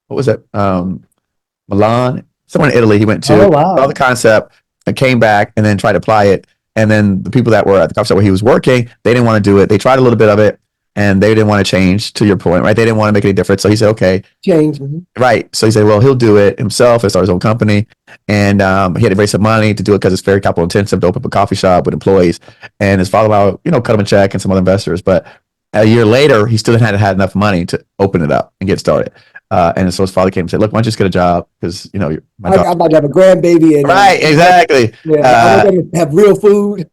what was it? Milan, somewhere in Italy. He went to Oh wow. saw the concept and came back and then tried to apply it. And then the people that were at the coffee shop where he was working, they didn't want to do it. They tried a little bit of it and they didn't want to change, to your point, right? They didn't want to make any difference. So he said, okay. Change. Mhm. Right. So he said, well, he'll do it himself and start his own company. And he had to raise some money to do it because it's very capital intensive to open up a coffee shop with employees. And his father-in-law, cut him a check and some other investors. But a year later, he still hadn't had enough money to open it up and get started. And so his father came and said, look, why don't you just get a job? Because, my I'm daughter. about to have a grandbaby, and Right. Exactly. yeah, I want them to have real food.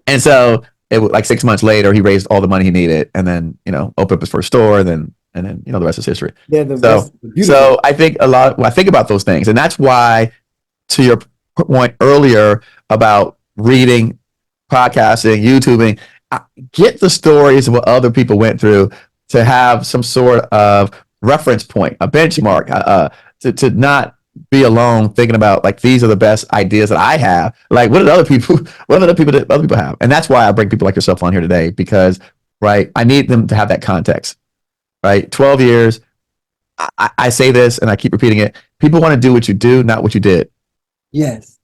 And so it was like 6 months later, he raised all the money he needed and then, opened up his first store and then, the rest is history. Yeah, So I think when I think about those things, and that's why, to your point earlier about reading, podcasting, YouTubing, get the stories of what other people went through to have some sort of reference point, a benchmark, to not be alone thinking about like these are the best ideas that I have. Like what did other people have? And that's why I bring people like yourself on here today because right, I need them to have that context. Right, 12 years. I say this and I keep repeating it. People want to do what you do, not what you did. Yes.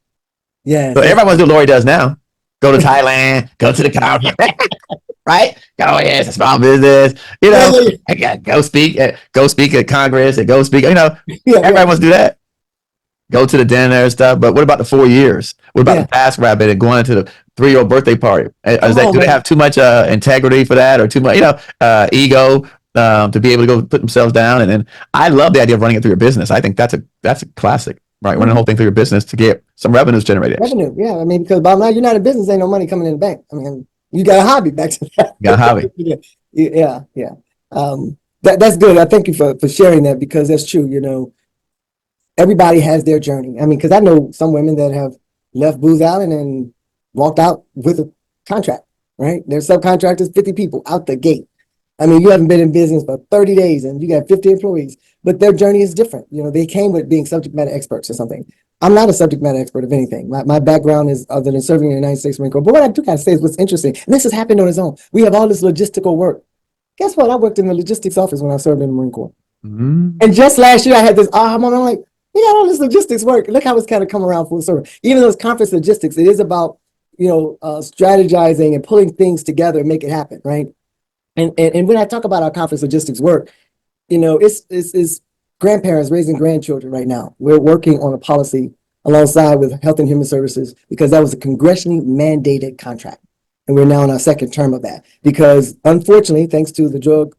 Yes. So everyone wants to do what Lorie does now. Go to Thailand, go to the conference, right? Oh, yeah, it's a small business. Go speak at Congress and go speak. Everybody wants to do that. Go to the dinner and stuff. But what about the 4 years? What about the Task Rabbit and going to the 3-year-old birthday party? Do they have too much integrity for that or too much, ego to be able to go put themselves down? And then I love the idea of running it through your business. I think that's a classic, right? Running the whole thing through your business to get some revenues generated. Revenue, yeah. I mean, because bottom line, you're not in business, ain't no money coming in the bank. I mean, you got a hobby back to that. You got a hobby. Yeah. That's good. I thank you for sharing that because that's true. Everybody has their journey. I mean, because I know some women that have left Booz Allen and walked out with a contract, right? They're subcontractors, 50 people out the gate. I mean, you haven't been in business for 30 days and you got 50 employees, but their journey is different. They came with being subject matter experts or something. I'm not a subject matter expert of anything. My background is other than serving in the United States Marine Corps. But what I do kind of say is what's interesting, and this has happened on its own. We have all this logistical work. Guess what? I worked in the logistics office when I served in the Marine Corps. Mm-hmm. And just last year I had this aha moment. I'm like, we got all this logistics work. Look how it's kind of come around full circle. Even though it's conference logistics, it is about, strategizing and pulling things together and make it happen, right? And when I talk about our conference logistics work, it's grandparents raising grandchildren right now. We're working on a policy alongside with Health and Human Services because that was a congressionally mandated contract. And we're now in our second term of that because unfortunately, thanks to the drug,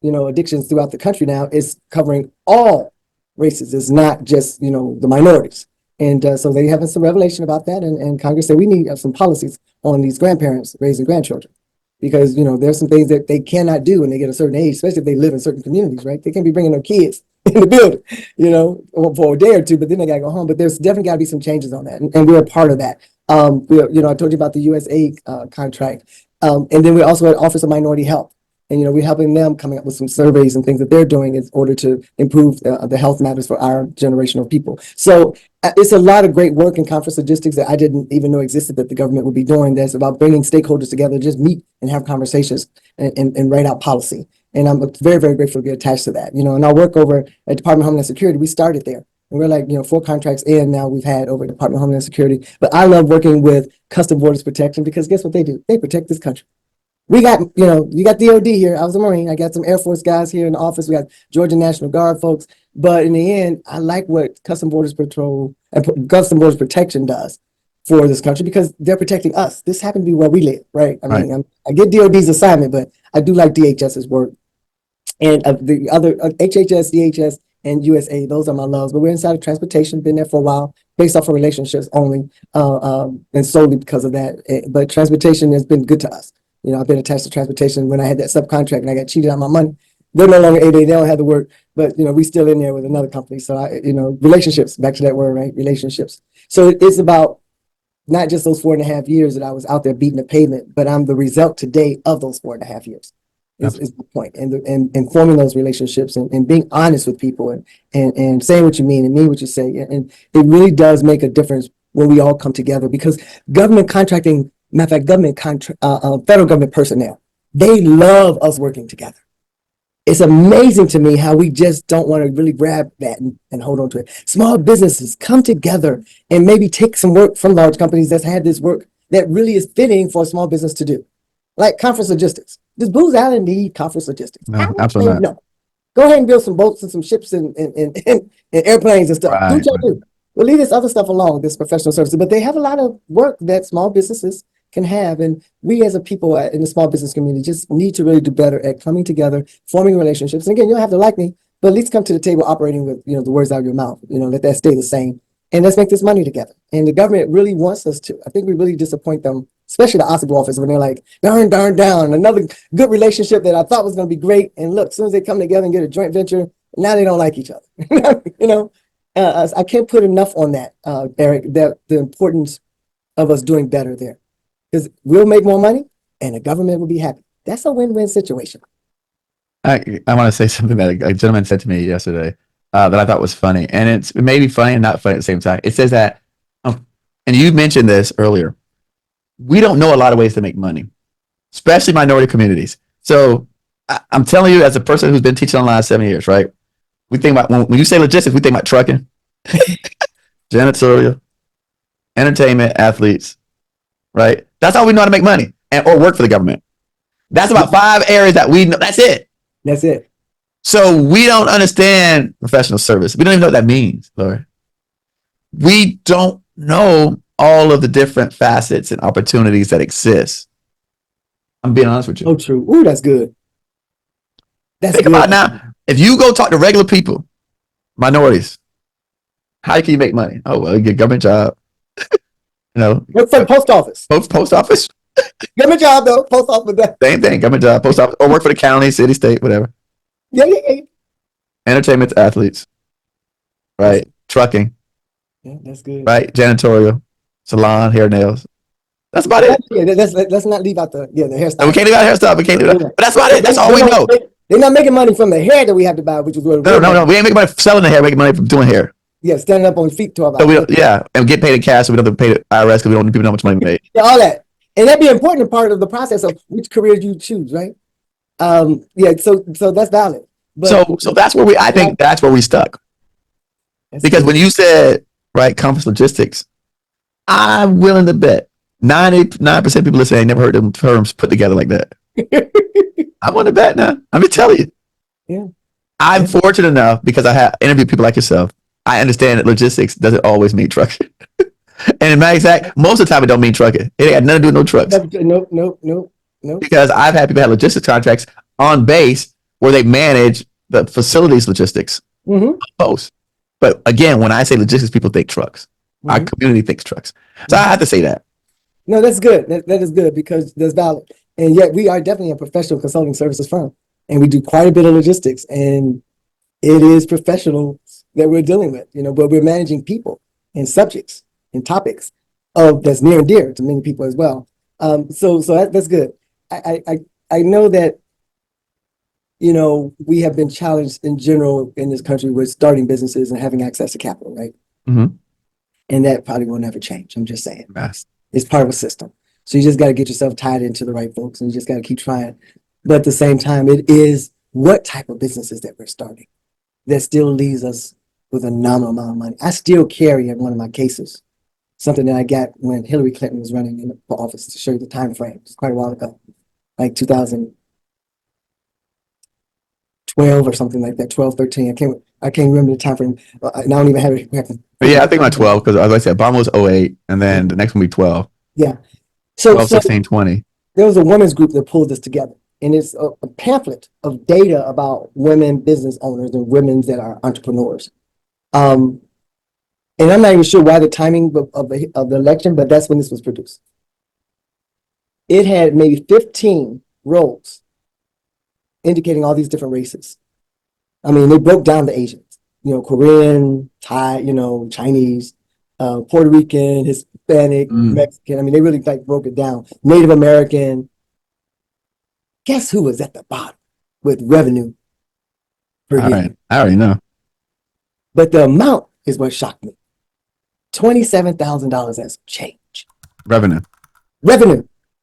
addictions throughout the country now, it's covering all races. It's not just, the minorities. And so they having some revelation about that. And Congress said we need some policies on these grandparents raising grandchildren. Because, there's some things that they cannot do when they get a certain age, especially if they live in certain communities, right? They can't be bringing their kids in the building, for a day or two, but then they got to go home. But there's definitely got to be some changes on that. And we're a part of that. I told you about the USAID contract. And then we also had Office of Minority Health. And, we're helping them coming up with some surveys and things that they're doing in order to improve the health matters for our generation of people. So it's a lot of great work in conference logistics that I didn't even know existed that the government would be doing. That's about bringing stakeholders together, just meet and have conversations and write out policy. And I'm very, very grateful to be attached to that. And our work over at Department of Homeland Security, we started there. And we're like, 4 contracts in now we've had over Department of Homeland Security. But I love working with Custom Borders Protection because guess what they do? They protect this country. We got, you got DOD here. I was a Marine. I got some Air Force guys here in the office. We got Georgia National Guard folks. But in the end, I like what Custom Borders Patrol and Custom Borders Protection does for this country because they're protecting us. This happened to be where we live, right? I mean, I get DOD's assignment, but I do like DHS's work. And the other HHS, DHS, and USA, those are my loves. But we're inside of transportation, been there for a while, based off of relationships only, and solely because of that. But transportation has been good to us. I've been attached to transportation when I had that subcontract and I got cheated out of my money. They're no longer 8A, they don't have the work, but we still in there with another company. So relationships, back to that word, right? Relationships. So it's about not just those 4.5 years that I was out there beating the pavement, but I'm the result today of those 4.5 years. Is the point, and forming those relationships and being honest with people and saying what you mean and mean what you say. And it really does make a difference when we all come together because government contracting, matter of fact, federal government personnel, they love us working together. It's amazing to me how we just don't want to really grab that and hold on to it. Small businesses come together and maybe take some work from large companies that's had this work that really is fitting for a small business to do. Like conference logistics. Does Booz Allen need conference logistics? No, absolutely not. No. Go ahead and build some boats and some ships and airplanes and stuff. Do what y'all do. We'll leave this other stuff alone, this professional services. But they have a lot of work that small businesses can have. And we as a people in the small business community just need to really do better at coming together, forming relationships. And again, you don't have to like me, but at least come to the table operating with, the words out of your mouth, let that stay the same. And let's make this money together. And the government really wants us to. I think we really disappoint them, especially the Oscar office, when they're like, darn, down. Another good relationship that I thought was going to be great. And look, as soon as they come together and get a joint venture, now they don't like each other. I can't put enough on that, Eric, that the importance of us doing better there. Because we'll make more money and the government will be happy. That's a win-win situation. I want to say something that a gentleman said to me yesterday that I thought was funny. And it may be funny and not funny at the same time. It says that, and you mentioned this earlier, we don't know a lot of ways to make money, especially minority communities. So I'm telling you, as a person who's been teaching online 7 years, right? We think about, when you say logistics, we think about trucking, janitorial, entertainment, athletes, right? That's how we know how to make money or work for the government. That's about 5 areas that we know. That's it. That's it. So we don't understand professional service. We don't even know what that means, Laurie. We don't know all of the different facets and opportunities that exist. I'm being honest with you. Oh, true. Ooh, that's good. Think about it now. If you go talk to regular people, minorities, how can you make money? Oh, well, you get a government job. Work for the post office. Post office. Government job, though. Post office. Same thing. Government job, post office, or work for the county, city, state, whatever. Yeah. Entertainment, athletes, right? Trucking. Yeah, that's good. Right? Janitorial, salon, hair, nails. That's about it. Yeah, let's not leave out the hairstyle. We can't leave out hairstyle. We can't leave that. But that's about it. That's all we know. They're not making money from the hair that we have to buy, which is what. No. We ain't making money selling the hair. Making money from doing hair. Yeah, standing up on feet 12 hours. So and we get paid in cash, so we don't have to pay the IRS because we don't need people know how much money we made. Yeah, all that, and that'd be an important part of the process of which career you choose, right? So that's valid. But, so that's where I think that's where we stuck. Because when you said conference logistics, I'm willing to bet 99% of people listening ain't never heard them terms put together like that. I want to bet now. I'm just telling you. Yeah. I'm fortunate enough because I have interviewed people like yourself. I understand that logistics doesn't always mean trucking. And in my exact, most of the time it don't mean trucking. It had nothing to do with no trucks. Nope. Because I've had people have logistics contracts on base where they manage the facilities logistics. Post. But again, when I say logistics, people think trucks. Our community thinks trucks. So I have to say that. No, that's good. That is good because that's valid. And yet we are definitely a professional consulting services firm. And we do quite a bit of logistics. And it is professionals that we're dealing with, but we're managing people and subjects and topics that's near and dear to many people as well. So that's good. I know that we have been challenged in general in this country with starting businesses and having access to capital, right? Mm-hmm. And that probably will never change. I'm just saying. Yes. It's part of a system. So you just got to get yourself tied into the right folks, and you just got to keep trying. But at the same time, it is what type of businesses that we're starting that still leaves us with a nominal amount of money. I still carry in one of my cases something that I got when Hillary Clinton was running for office, to show you the time frame. It's quite a while ago, like 2012 or something like that, 12, 13. I can't remember the time frame. And I don't even have it. But yeah, I think about 12 because as I said, Obama was 08, and then the next one will be 12. Yeah. So 12, 16, 20. there was a women's group that pulled this together, and it's a pamphlet of data about women business owners and women that are entrepreneurs. And I'm not even sure why the timing of the election, but that's when this was produced. It had maybe 15 roles indicating all these different races. I mean, they broke down the Asians, Korean, Thai, Chinese, Puerto Rican, Hispanic, Mexican. I mean, they really broke it down. Native American. Guess who was at the bottom with revenue per year? Right. I already know. But the amount is what shocked me. $27,000 as change. Revenue.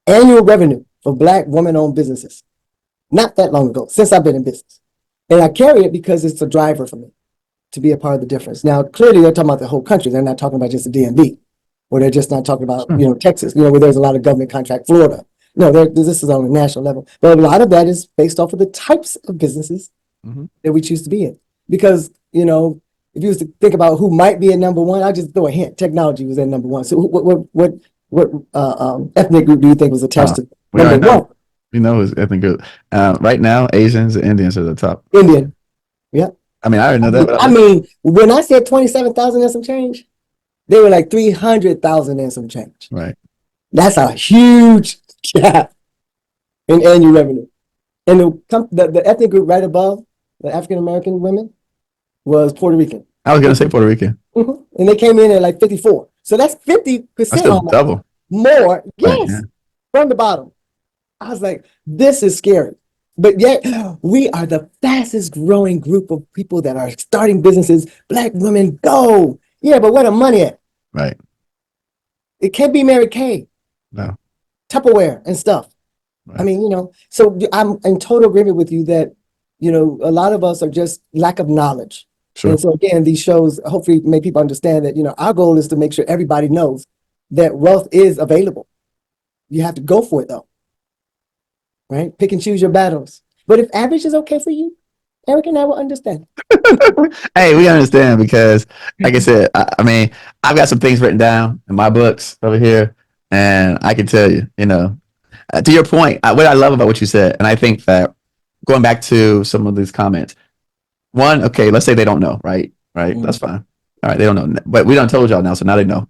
Annual revenue for Black woman-owned businesses. Not that long ago, since I've been in business. And I carry it because it's a driver for me to be a part of the difference. Now, clearly they're talking about the whole country. They're not talking about just the DMV, or they're just not talking about, Texas, where there's a lot of government contract, Florida. No, this is on a national level. But a lot of that is based off of the types of businesses that we choose to be in. Because, if you was to think about who might be at number one, I'll just throw a hint. Technology was at number one. So what ethnic group do you think was attached to number one? We know who's ethnic group. Right now, Asians and Indians are the top. Indian. Yeah. I mean, I already know that. I mean, when I said 27,000 and some change, they were like 300,000 and some change. Right. That's a huge gap in annual revenue. And the ethnic group right above the African American women was Puerto Rican. I was gonna say Puerto Rican. And they came in at like 54. So that's 50% That's still double. More. Yes. Right, yeah. From the bottom. I was like, this is scary. But yet we are the fastest growing group of people that are starting businesses. Black women, go. Yeah, but where the money at? Right. It can't be Mary Kay. No. Tupperware and stuff. Right. I mean, so I'm in total agreement with you that, a lot of us are just lack of knowledge. Sure. And so again, these shows hopefully make people understand that, our goal is to make sure everybody knows that wealth is available. You have to go for it though. Right? Pick and choose your battles. But if average is okay for you, Eric and I will understand. Hey, we understand because, like I said, I mean, I've got some things written down in my books over here, and I can tell you, to your point, what I love about what you said, and I think that going back to some of these comments, one, okay, let's say they don't know, right? That's fine. All right, they don't know, but we done told y'all now, so now they know.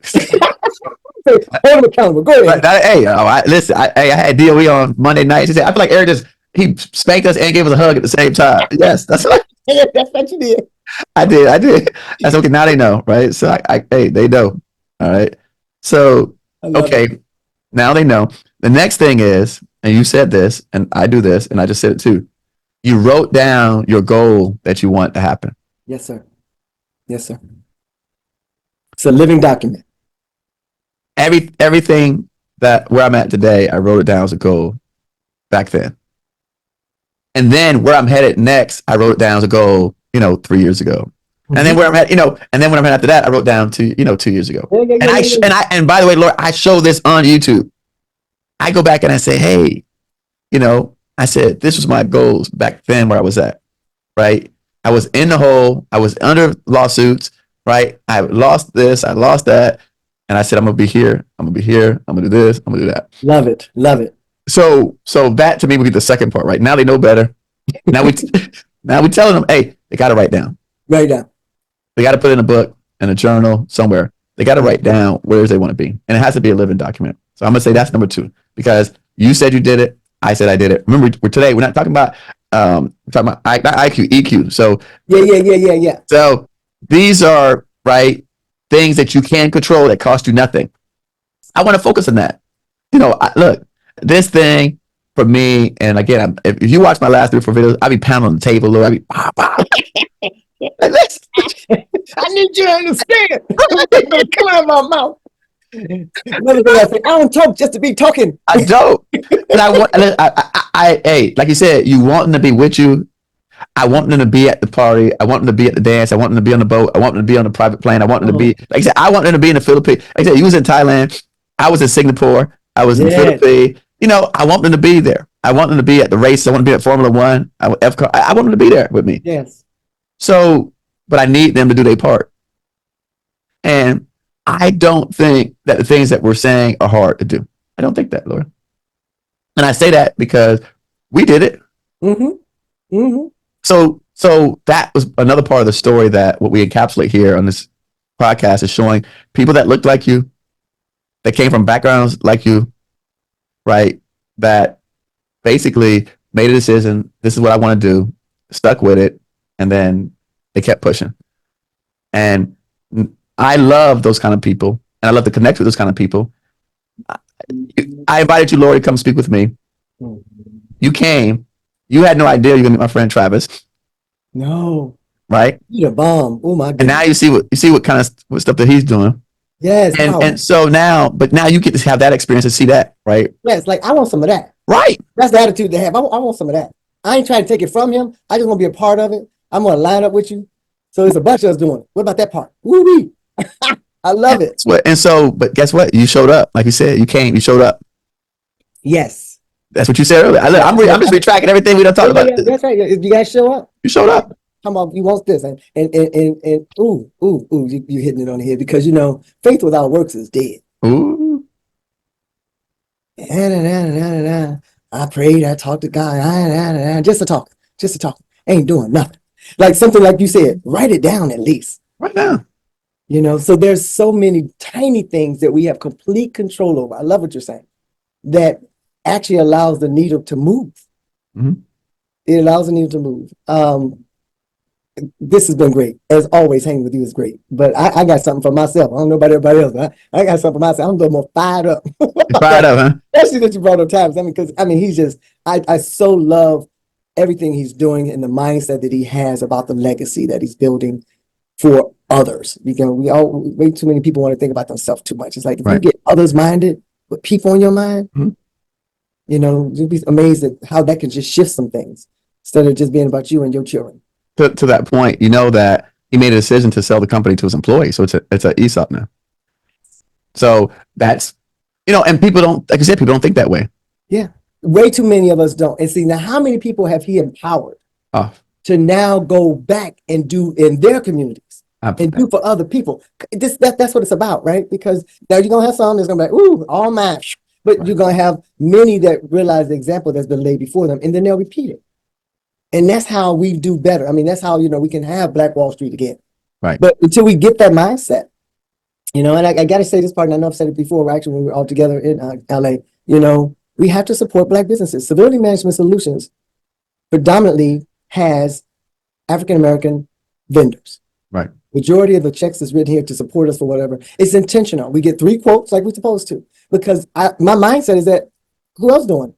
Hold them accountable. Go ahead. Listen, I had DOE on Monday night. She said, I feel like Eric he spanked us and gave us a hug at the same time. Yes, that's what you did. I did. That's okay. Now they know, right? So they know. All right. So, okay. Now they know. The next thing is, and you said this, and I do this, and I just said it too. You wrote down your goal that you want to happen. Yes, sir. Yes, sir. It's a living document. Everything where I'm at today, I wrote it down as a goal back then. And then where I'm headed next, I wrote it down as a goal, 3 years ago. And then where I'm at, and then when I'm after that, I wrote down 2 years ago. And by the way, Lord, I show this on YouTube. I go back and I say, hey, I said, this was my goals back then where I was at, right? I was in the hole. I was under lawsuits, right? I lost this. I lost that. And I said, I'm going to be here. I'm going to be here. I'm going to do this. I'm going to do that. Love it. Love it. So that to me would be the second part, right? Now they know better. Now we telling them, hey, they got to write down. Write down. They got to put in a book, in a journal, somewhere. They got to write down where they want to be. And it has to be a living document. So I'm going to say that's number 2, because you said you did it. I said I did it. Remember, we're not talking about, we're talking about not IQ, EQ. So yeah. So these are, right, things that you can control that cost you nothing. I want to focus on that. Look, this thing, for me, and again, if you watch my last 3 or 4 videos, I be pounding on the table, Lord. I be like, I need you to understand. Come out of my mouth. Another thing I say, I don't talk just to be talking. I don't. But I want, hey, like you said, you want them to be with you. I want them to be at the party. I want them to be at the dance. I want them to be on the boat. I want them to be on the private plane. I want them to be, like I said, I want them to be in the Philippines. Like I said, you was in Thailand. I was in Singapore. I was in the Philippines. You know, I want them to be there. I want them to be at the race. I want them to be at Formula One. I want them to be there with me. Yes. So, but I need them to do their part. And I don't think that the things that we're saying are hard to do. I don't think that, Laura. And I say that because we did it. Mm-hmm. Mm-hmm. So that was another part of the story that what we encapsulate here on this podcast is showing people that looked like you, that came from backgrounds like you, right? That basically made a decision. This is what I want to do, stuck with it, and then they kept pushing. And I love those kind of people, and I love to connect with those kind of people. I invited you, Laurie, to come speak with me. You came. You had no idea you're gonna meet my friend Travis. No. Right? You're the bomb. Oh my goodness. And now you see what kind of what stuff that he's doing. Yes. And so now you get to have that experience and see that, right? Yes, like I want some of that. Right. That's the attitude to have. I want some of that. I ain't trying to take it from him. I just want to be a part of it. I'm gonna line up with you. So it's a bunch of us doing it. What about that part? Woo-wee. I love it. And so, but guess what? You showed up. Like you said, you came, you showed up. Yes. That's what you said earlier. I'm just retracting everything we done talked about. That's right. If you guys show up. You showed up. Come on, you want this. And ooh, you hitting it on the head because, you know, faith without works is dead. Ooh. I prayed, I talked to God, just to talk. Ain't doing nothing. Like something like you said, write it down at least. Right now. You know, so there's so many tiny things that we have complete control over. I love what you're saying. That actually allows the needle to move. Mm-hmm. It allows the needle to move. This has been great. As always, hanging with you is great. But I got something for myself. I don't know about everybody else, but I got something for myself. I'm a little more fired up. Fired up, huh? Especially that you brought up Travis. I mean, because he's just, I so love everything he's doing and the mindset that he has about the legacy that he's building for others. Because way too many people want to think about themselves too much. It's like if you get others minded with people in your mind, you know, you'd be amazed at how that can just shift some things instead of just being about you and your children. To that point, you know that he made a decision to sell the company to his employees. So it's a ESOP now. So that's, you know, and people don't, like I said, people don't think that way. Yeah. Way too many of us don't. And see, now how many people have he empowered to now go back and do in their communities and do for other people? That's what it's about, right? Because now you're going to have some that's going to be like, ooh, all mine. But you're going to have many that realize the example that's been laid before them, and then they'll repeat it. And that's how we do better. I mean, that's how, you know, we can have Black Wall Street again. Right. But until we get that mindset, you know, and I got to say this part, and I know I've said it before, actually, when we were all together in LA, you know, we have to support Black businesses. Civility Management Solutions predominantly has African-American vendors. Right. Majority of the checks is written here to support us for whatever. It's intentional. We get 3 quotes like we're supposed to, because my mindset is that who else doing it?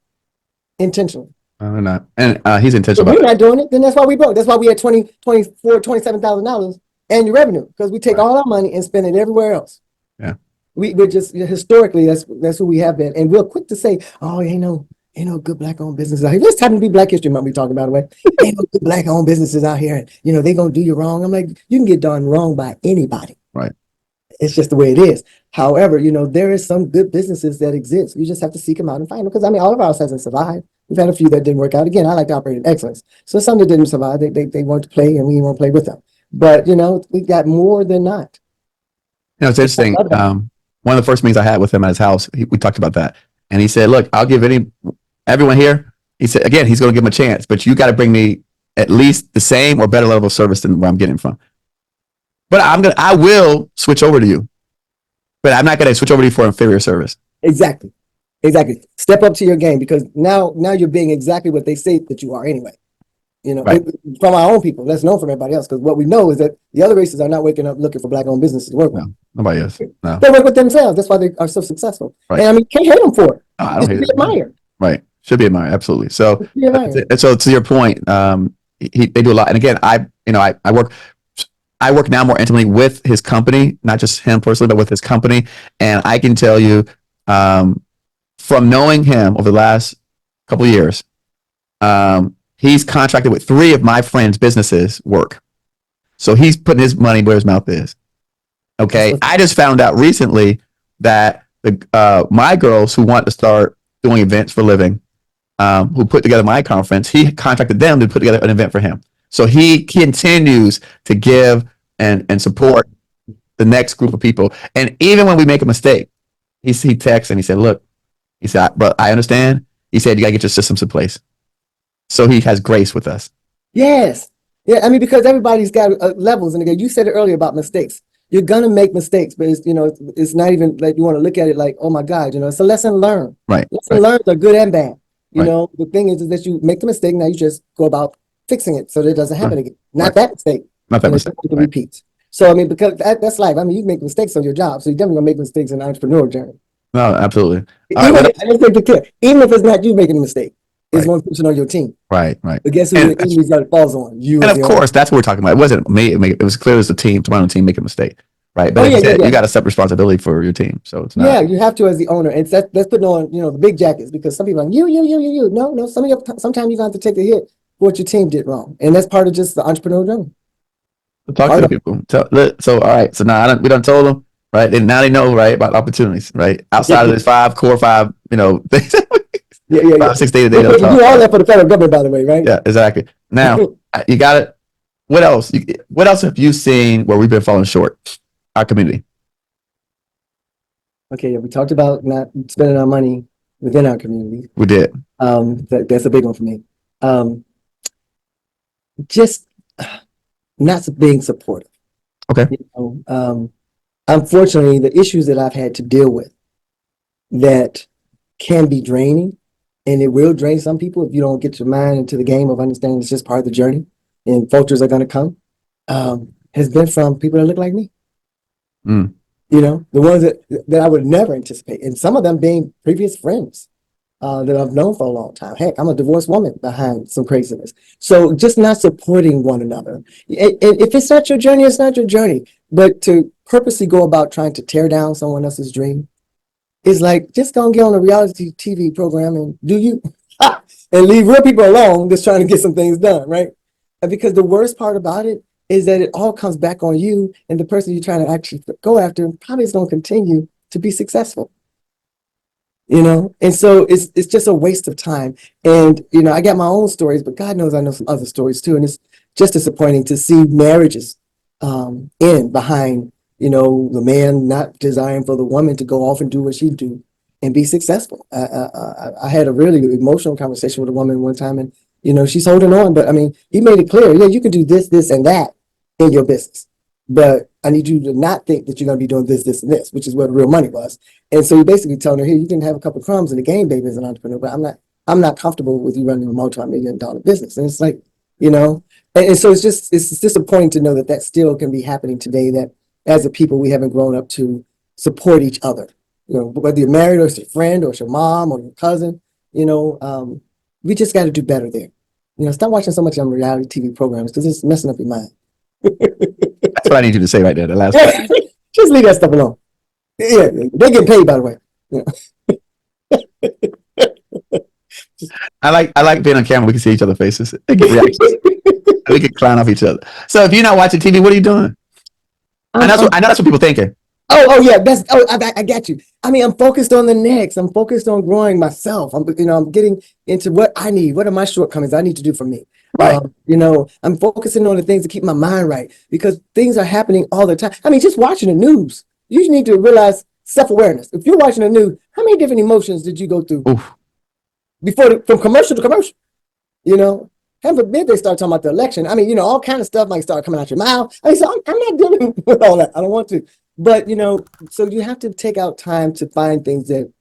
Intentionally. We're not. And he's intentional. If we're not doing it, then that's why we broke. That's why we had $27,000 annual revenue, because we take all our money and spend it everywhere else. Yeah. We're just historically that's who we have been, and we're quick to say, oh, ain't no good Black-owned businesses out here. This happens to be Black History Month we talking about, the way. Ain't no good Black-owned businesses out here, and you know they gonna do you wrong. I'm like, you can get done wrong by anybody. Right. It's just the way it is. However, you know, there is some good businesses that exist. You just have to seek them out and find them, because I mean, all of ours hasn't survived. We've had a few that didn't work out. Again, I like to operate in excellence. So some that didn't survive, they want to play, and we want to play with them. But, you know, we got more than not. You know, it's interesting. One of the first meetings I had with him at his house, we talked about that. And he said, look, I'll give everyone here, he said, again, he's going to give them a chance, but you got to bring me at least the same or better level of service than where I'm getting from. But I will switch over to you, but I'm not going to switch over to you for inferior service. Exactly. Step up to your game, because now you're being exactly what they say that you are anyway. You know, from our own people. That's known from everybody else, because what we know is that the other races are not waking up looking for Black-owned businesses to work with. No, nobody is. No. They work with themselves. That's why they are so successful. Right. And I mean, can't hate them for it. No, I don't hate it. Admired. Right. Should be admired. Absolutely. So, Be admired. so to your point, they do a lot. And again, I work now more intimately with his company, not just him personally, but with his company. And I can tell you, from knowing him over the last couple of years, he's contracted with 3 of my friends' businesses work. So he's putting his money where his mouth is. Okay. I just found out recently that my girls who want to start doing events for a living, who put together my conference, he contracted them to put together an event for him. So he continues to give and support the next group of people. And even when we make a mistake, he texts and he said, look, he said, but I understand. He said, you got to get your systems in place. So he has grace with us. Yes. Yeah. I mean, because everybody's got levels. And again, you said it earlier about mistakes. You're going to make mistakes, but it's not even like you want to look at it like, oh my God, it's a lesson learned. Right. Lesson learned are good and bad. The thing is that you make the mistake. Now you just go about fixing it so that it doesn't happen again. Not that mistake. Not that mistake. It repeats. So, I mean, because that's life. I mean, you make mistakes on your job. So you're definitely going to make mistakes in the entrepreneur journey. No, absolutely. Even if it's not you making a mistake, it's one person on your team. Right. But guess who the end result falls on? You. And of course, that's what we're talking about. It wasn't me. It was clear as the team, tomorrow team making a mistake. Right. But you got to accept responsibility for your team. So it's not. Yeah, you have to as the owner. And that's putting on, the big jackets, because some people are like, you. No. Sometimes you have to take a hit for what your team did wrong. And that's part of just the entrepreneur journey. Talk to people. So, all right. So now we done told them, right? And now they know, right, about opportunities, right? Outside of this core five, things. 5, 6 days a day. You do all that for the federal government, by the way, right? Yeah, exactly. Now you got it. What else? What else have you seen where we've been falling short? Our community. Okay, yeah, we talked about not spending our money within our community. We did. That's a big one for me. Just not being supportive. Okay. Unfortunately, the issues that I've had to deal with that can be draining, and it will drain some people if you don't get your mind into the game of understanding it's just part of the journey, and vultures are going to come, has been from people that look like me. Mm. The ones that I would never anticipate, and some of them being previous friends that I've known for a long time. Heck, I'm a divorced woman behind some craziness. So just not supporting one another. If it's not your journey, it's not your journey. But to purposely go about trying to tear down someone else's dream is like, just gonna get on a reality TV program and do you and leave real people alone just trying to get some things done, right? And because the worst part about it is that it all comes back on you, and the person you're trying to actually go after probably is going to continue to be successful. And so it's just a waste of time. And I got my own stories, but God knows I know some other stories too. And it's just disappointing to see marriages end behind the man not desiring for the woman to go off and do what she do and be successful. I had a really emotional conversation with a woman one time, and she's holding on, but I mean, he made it clear, yeah, you can do this, and that in your business, but I need you to not think that you're going to be doing this, and this, which is where the real money was. And so he basically telling her, here, you can have a couple of crumbs in the game, baby, as an entrepreneur, but I'm not comfortable with you running a multi-million-dollar business. And it's like, and so it's disappointing to know that still can be happening today, that as a people, we haven't grown up to support each other, whether you're married or it's your friend or it's your mom or your cousin, we just got to do better there. Stop watching so much on reality TV programs, because it's messing up your mind. That's what I need you to say right there. The last part. Just leave that stuff alone. Yeah, they get paid, by the way. I like being on camera. We can see each other's faces. They get reactions. We can clown off each other. So if you're not watching TV, what are you doing? I know that's what people thinking. Oh yeah, I got you. I mean, I'm focused on the next. I'm focused on growing myself. I'm getting into what I need. What are my shortcomings I need to do for me? Right. I'm focusing on the things to keep my mind right, because things are happening all the time. I mean, just watching the news, you need to realize self-awareness. If you're watching the news, how many different emotions did you go through from commercial to commercial? Heaven forbid they start talking about the election. I mean, all kind of stuff might start coming out your mouth. I mean, so I'm not dealing with all that. I don't want to. But, so you have to take out time to find things that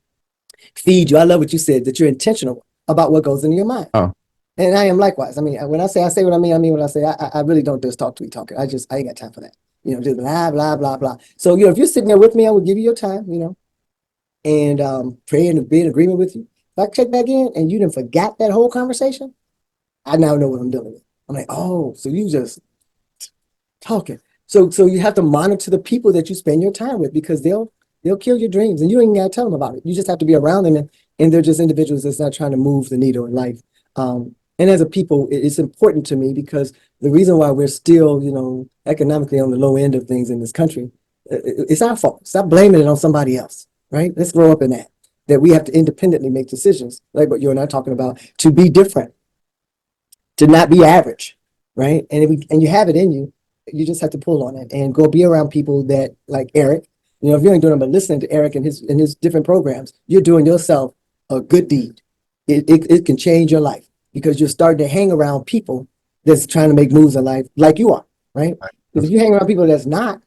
feed you. I love what you said, that you're intentional about what goes into your mind. Oh. And I am likewise. I mean, when I say what I mean what I say. I really don't just talk to be talking. I ain't got time for that. Just blah, blah, blah, blah. So, if you're sitting there with me, I will give you your time, and pray and be in agreement with you. I check back in and you didn't forgot that whole conversation, I now know what I'm dealing with. I'm like, oh, so you just talking. So you have to monitor the people that you spend your time with because they'll kill your dreams and you ain't gotta tell them about it. You just have to be around them and they're just individuals that's not trying to move the needle in life. And as a people, it's important to me because the reason why we're still, economically on the low end of things in this country, it's our fault. Stop blaming it on somebody else, right? Let's grow up in that we have to independently make decisions, like what you and I are talking about, to be different, to not be average, right? And you have it in you, you just have to pull on it and go be around people that like Eric. If you ain't doing it but listening to Eric and his different programs, you're doing yourself a good deed. It can change your life because you're starting to hang around people that's trying to make moves in life like you are, right? Because if you hang around people that's not,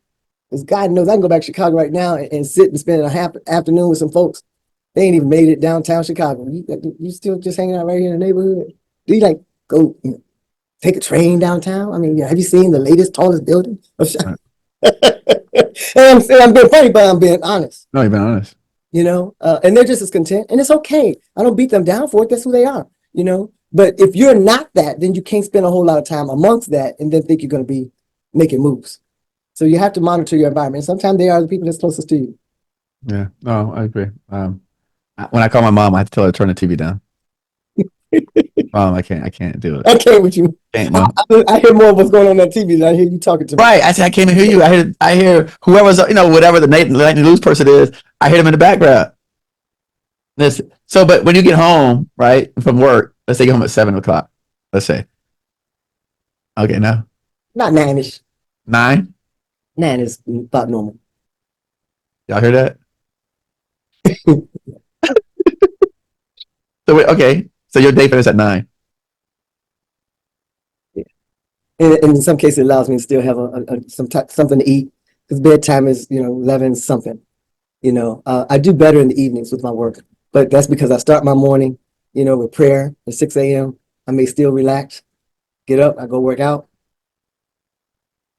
because God knows I can go back to Chicago right now and sit and spend a half afternoon with some folks. They ain't even made it downtown Chicago. You still just hanging out right here in the neighborhood? Do you like go take a train downtown? I mean, have you seen the latest, tallest building? Right. And I'm being funny, but I'm being honest. No, you've been honest. And they're just as content, and it's okay. I don't beat them down for it. That's who they are. But if you're not that, then you can't spend a whole lot of time amongst that and then think you're going to be making moves. So you have to monitor your environment. Sometimes they are the people that's closest to you. Yeah, no, I agree. When I call my mom, I have to tell her to turn the TV down. Mom, I can't do it. I can't with you. Can't, no. I hear more of what's going on TV than I hear you talking to me. Right. I said I can't even hear you. I hear whoever's whatever the nightly news person is. I hear them in the background. Listen. So, but when you get home, right, from work, let's say you get home at 7:00. Let's say. Okay, now. Not 9-ish. 9? 9 is about normal. Y'all hear that? So okay. So your day finishes at 9. Yeah. And in some cases, it allows me to still have something to eat because bedtime is 11 something. I do better in the evenings with my work, but that's because I start my morning, with prayer at 6 a.m. I may still relax, get up, I go work out.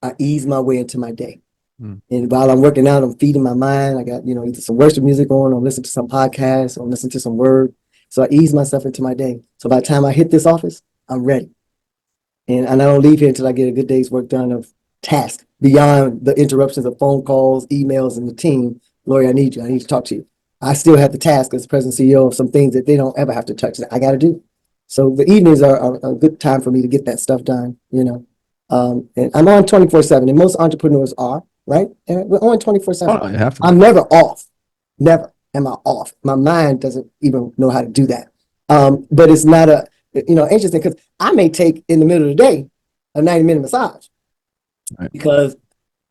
I ease my way into my day. And while I'm working out, I'm feeding my mind. I got, either some worship music on, or listen to some podcasts, or listen to some word. So I ease myself into my day. So by the time I hit this office, I'm ready. And I don't leave here until I get a good day's work done of tasks beyond the interruptions of phone calls, emails, and the team. Lorie, I need you. I need to talk to you. I still have the task as president CEO of some things that they don't ever have to touch that I got to do. So the evenings are a good time for me to get that stuff done, And I'm on 24/7, and most entrepreneurs are, right? And we're on 24/7. Oh, you have to. I'm never off. Never am I off. My mind doesn't even know how to do that. But it's not interesting because I may take in the middle of the day a 90-minute massage. Right. Because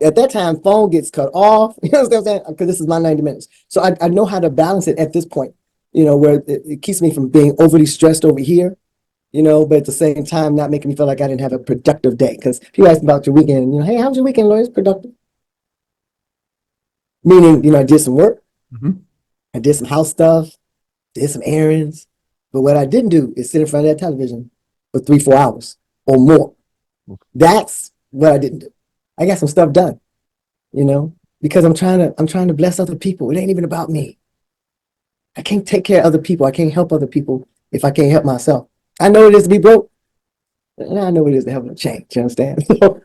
at that time, phone gets cut off. You know what I'm saying? Because this is my 90 minutes. So I know how to balance it at this point, where it keeps me from being overly stressed over here, but at the same time, not making me feel like I didn't have a productive day. Because people ask about your weekend, hey, how was your weekend, Lorie? It's productive. Meaning, I did some work. Mm-hmm. I did some house stuff, did some errands. But what I didn't do is sit in front of that television for 3-4 hours or more. That's what I didn't do. I got some stuff done, because I'm trying to bless other people. It ain't even about me. I can't take care of other people. I can't help other people if I can't help myself. I know it is to be broke, and I know it is to have a change. You understand? So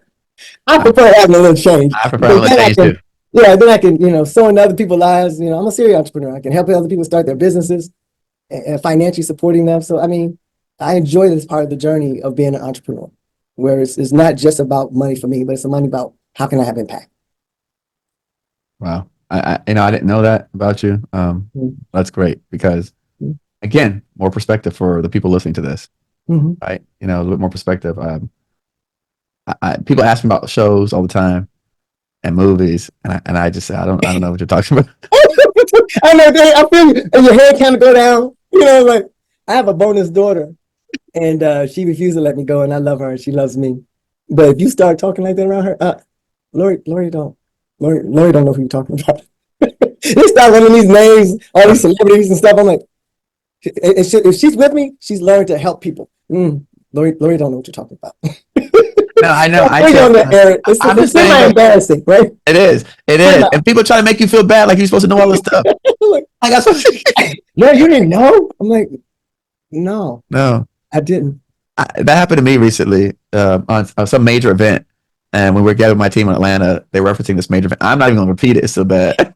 I prefer having a little change. I prefer having a little change too. Yeah, then I can, sow into other people's lives. I'm a serial entrepreneur. I can help other people start their businesses and financially supporting them. So, I enjoy this part of the journey of being an entrepreneur, where it's not just about money for me, but it's money about how can I have impact. Wow. I didn't know that about you. That's great because, again, more perspective for the people listening to this, right? A little bit more perspective. People ask me about shows all the time. And movies, and I just say I don't know what you're talking about. I know. I feel you, and your head kind of go down. Like I have a bonus daughter, and she refused to let me go, and I love her, and she loves me. But if you start talking like that around her, Lorie don't know who you're talking about. They start running these names, all these celebrities and stuff. I'm like, if she's with me, she's learned to help people. Lorie don't know what you're talking about. No, I know. I'm just saying, embarrassing, right? It is, and people try to make you feel bad, like you're supposed to know all this stuff. I got something. No, you didn't know? I'm like, no, No, I didn't. that happened to me recently on some major event. And when we were gathering my team in Atlanta, they were referencing this major event. I'm not even going to repeat it. It's so bad.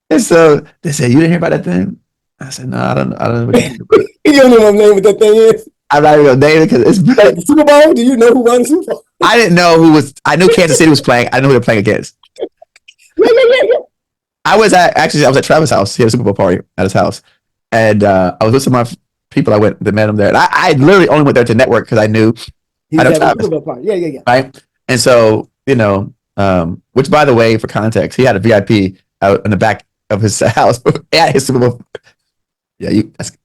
And so they said, "You didn't hear about that thing?" I said, "No, I don't. I don't know what you about." You don't know what name what that thing is. I'm not even going to name it because it's Like bad. the Super Bowl? Do you know who won the Super Bowl? I didn't know who was. I knew Kansas City was playing. I didn't know who they were playing against. Yeah. I was at Travis' house. He had a Super Bowl party at his house, and I was with some of my people. I went that met him there. And I literally only went there to network because I knew He I was know at the Travis, Super Bowl party. Yeah. right? And so which by the way, for context, he had a VIP out in the back of his house at his Super Bowl. Yeah, that's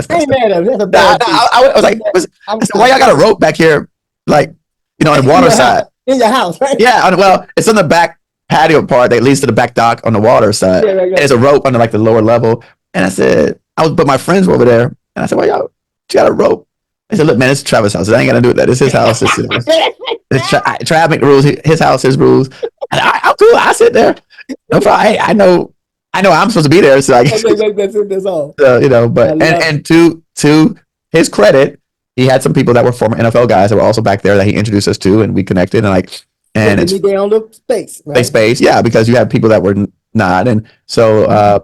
I ain't messed up. mad at him. That's a Nah, bad thing. I was like, I said, why y'all got a rope back here, like on the water side? In your house, right? Yeah, well, it's on the back patio part that leads to the back dock on the water side. Yeah, right. And there's a rope under like the lower level. And I said, but my friends were over there. And I said, why y'all, you got a rope? They said, look, man, it's Travis' house. It ain't got to do with that. It's his house. Traffic rules, his house, his rules. And I'm cool. I sit there. No problem. Hey, I know I'm supposed to be there. So I guess, That's all. but, and to his credit, he had some people that were former NFL guys that were also back there that he introduced us to, and we connected, and it's down the space, right? Space, yeah, because you have people that were not, and so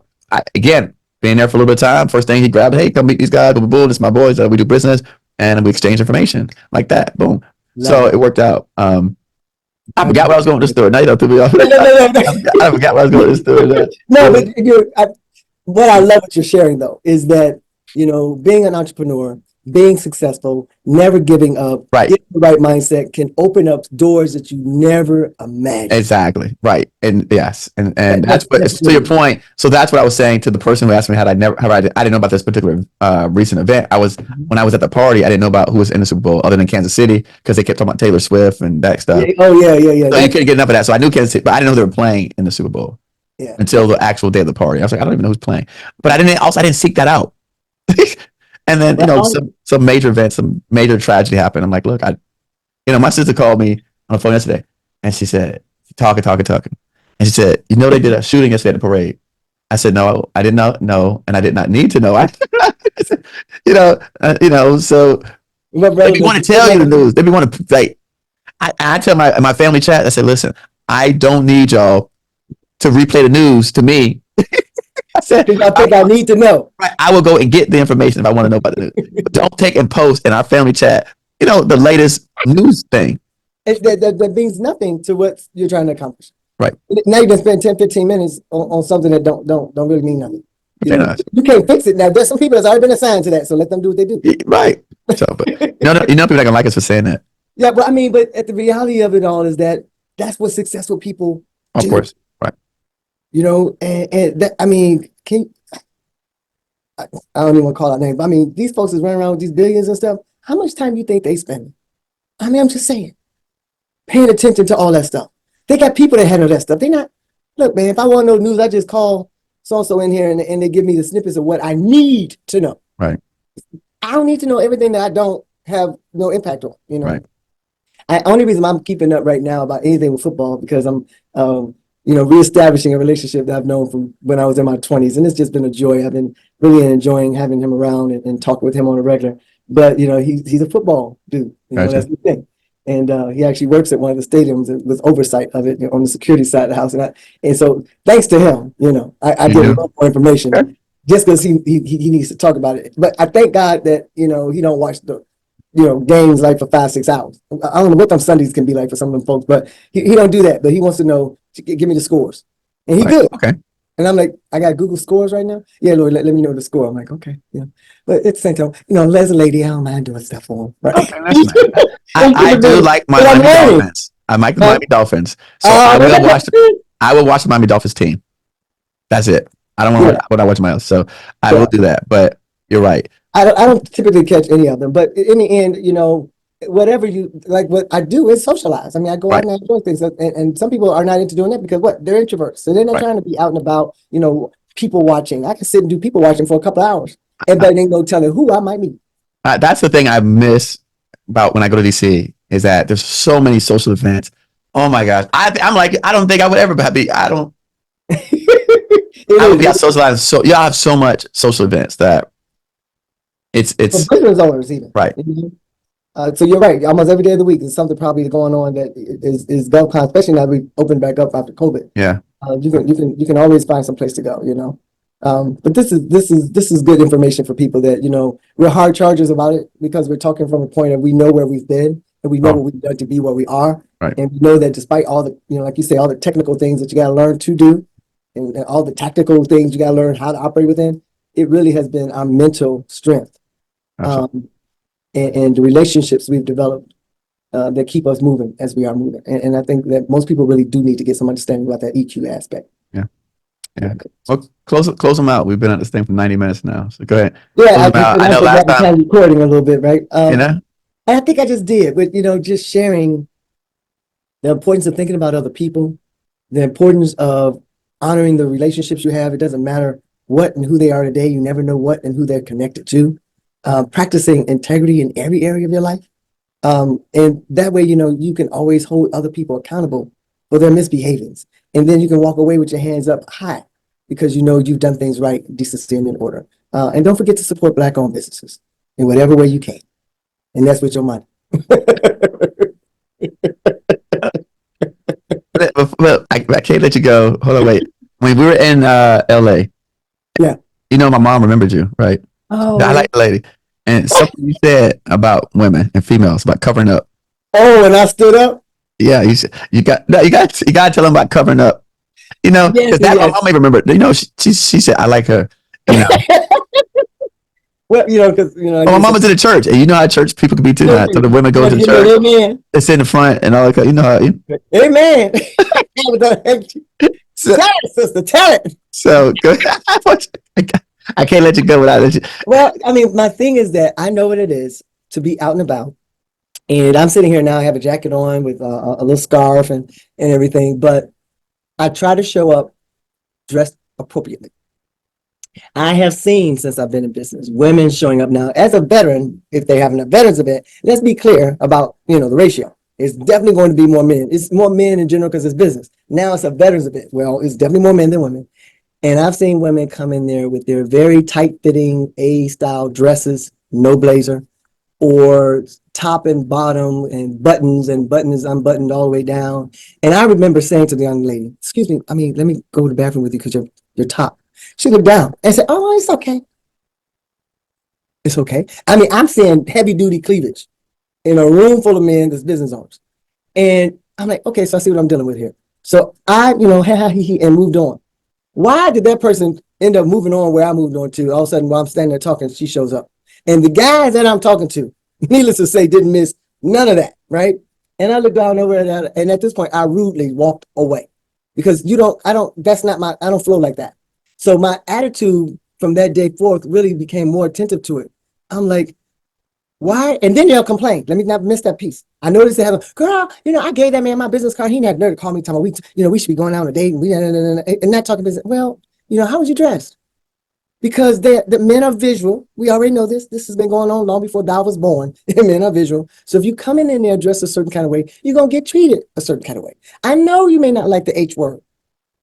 again, being there for a little bit of time. First thing he grabbed, hey, come meet these guys. Boom, boom, this is my boys. We do business, and we exchange information like that. Boom. So it worked out. I forgot what I was going to this story. Now you don't threw me off. No. I forgot what I was going to this story. No, but what I love what you're sharing though is that being an entrepreneur, being successful, never giving up, right, getting the right mindset can open up doors that you never imagined. Exactly. Right. And yes. And that's what, to your point. So that's what I was saying to the person who asked me, I didn't know about this particular recent event. When I was at the party, I didn't know about who was in the Super Bowl other than Kansas City, because they kept talking about Taylor Swift and that stuff. Yeah. Oh yeah. So you couldn't get enough of that. So I knew Kansas City, but I didn't know they were playing in the Super Bowl until the actual day of the party. I was like, I don't even know who's playing, but I didn't seek that out. And then, some major event, some major tragedy happened. I'm like, look, my sister called me on the phone yesterday, and she said, talking. And she said, they did a shooting yesterday at the parade. I said, no, I did not know, and I did not need to know. So they be want to tell you the news. They be want to, like, I tell my family chat, I said, listen, I don't need y'all to replay the news to me. I said, I think I need to know. Right, I will go and get the information if I want to know about the news. But don't take and post in our family chat, the latest news thing. That means nothing to what you're trying to accomplish. Right. Now you can spend 10, 15 minutes on something that don't really mean nothing. You can't fix it. Now there's some people that's already been assigned to that, so let them do what they do. Right. So, but people are not gonna like us for saying that. Yeah, but at the reality of it all is that's what successful people do. Of course. Right. And that, I don't even want to call out names, but these folks is running around with these billions and stuff. How much time do you think they spend? I'm just saying, paying attention to all that stuff. They got people that handle that stuff. They not, look, man, if I want to know news, I just call so-and-so in here and they give me the snippets of what I need to know. Right. I don't need to know everything that I don't have no impact on, Right. Only reason I'm keeping up right now about anything with football, because I'm, reestablishing a relationship that I've known from when I was in my 20s. And it's just been a joy. I've been really enjoying having him around and talking with him on a regular. But, he's a football dude. Gotcha. That's the thing. And he actually works at one of the stadiums with oversight of it on the security side of the house. And so thanks to him, I get a lot more information just because he needs to talk about it. But I thank God that, he don't watch the games like for 5-6 hours. I don't know what them Sundays can be like for some of them folks, but he don't do that. But he wants to know, give me the scores. And he good. Okay. And I'm like, I got Google scores right now. Yeah, Lord, let me know the score. I'm like, okay, yeah. But at the same time, Les a lady, I don't mind doing stuff for him. Right? Okay, that's nice. I do like my Miami Dolphins. I like the Miami Dolphins. So I will watch the Miami Dolphins team. That's it. I don't want to watch my else. So I will do that. But you're right. I don't typically catch any of them. But in the end, whatever you like, what I do is socialize. I go out and enjoy things. And some people are not into doing that because they're introverts. So they're not trying to be out and about, people watching. I can sit and do people watching for a couple of hours. And but ain't no telling who I might meet. That's the thing I miss about when I go to DC is that there's so many social events. Oh my gosh. I'm like, I don't think I would ever be. I don't. I would It be out is. socializing. So y'all have so much social events that For it's business owners even. right. So you're right. Almost every day of the week is something probably going on that is GovCon, especially now we opened back up after COVID. Yeah. You can always find some place to go, you know. But this is good information for people that, you know, we're hard chargers about it because we're talking from a point of we know where we've been and we know Oh, what we've done to be where we are. right. And we know that despite all the, you know, like you say, all the technical things that you got to learn to do and all the tactical things you got to learn how to operate within, it really has been our mental strength. Absolutely. Um, and the relationships we've developed that keep us moving as we are moving. And I think that most people really do need to get some understanding about that EQ aspect. Yeah. Yeah. Well, close them out. We've been at this thing for 90 minutes now. So go ahead. Yeah, Close them out. and I I know forgot last the time, time recording a little bit, right? you know, I think I just did, but you know, just sharing the importance of thinking about other people, the importance of honoring the relationships you have. It doesn't matter what and who they are today. You never know what and who they're connected to. Practicing integrity in every area of your life. And that way, you know, you can always hold other people accountable for their misbehavings. And then you can walk away with your hands up high because you know you've done things right, decency and in order. And don't forget to support Black-owned businesses in whatever way you can. And that's with your money. but I can't let you go. Hold on, wait. When we were in LA, Yeah. you know, my mom remembered you, right? I Oh, like the lady. And something you said about women and females about covering up. oh, and I stood up. Yeah, you got no, you got to tell them about covering up. You know, Yes, because that my yes. mom may remember. You know, she said I like her. You know, Well, you know, because you know, like well, you my said, mama's in the church, and you know how church people can be too. Now, so the women you go got to to the give me church, an amen. they sit in the front, and all that. You know how. Amen. So, Tell it, sister. Tell it. so go. I can't let you go without it. Well, I mean, my thing is that I know what it is to be out and about. And I'm sitting here now, I have a jacket on with a little scarf and everything, but I try to show up dressed appropriately. I have seen since I've been in business, women showing up now as a veteran, if they're having a veterans event, let's be clear about, you know, the ratio. It's definitely going to be more men. It's more men in general because it's business. Now it's a veterans event. Well, it's definitely more men than women. And I've seen women come in there with their very tight fitting A style dresses, no blazer, or top and bottom and buttons unbuttoned all the way down. And I remember saying to the young lady, excuse me, I mean, let me go to the bathroom with you because you're top. She looked down and said, oh, it's okay. It's okay. I mean, I'm seeing heavy duty cleavage in a room full of men that's business owners. And I'm like, okay, so I see what I'm dealing with here. So I, you know, ha ha he, he, and moved on. Why did that person end up moving on where I moved on to? All of a sudden, while I'm standing there talking, she shows up. And the guys that I'm talking to, needless to say, didn't miss none of that, right? And I looked down over at that, and at this point, I rudely walked away because that's not I don't flow like that. So my attitude from that day forth really became more attentive to it. I'm like, why? And then they'll complain. Let me not miss that piece. I noticed they have a girl, you know, I gave that man my business card. He had nerve to call me, talking about we should be going out on a date and not talking business. Well, you know, how was you dressed? Because the men are visual. We already know this. This has been going on long before Dow was born. Men are visual. So if you come in there dressed a certain kind of way, you're going to get treated a certain kind of way. I know you may not like the H word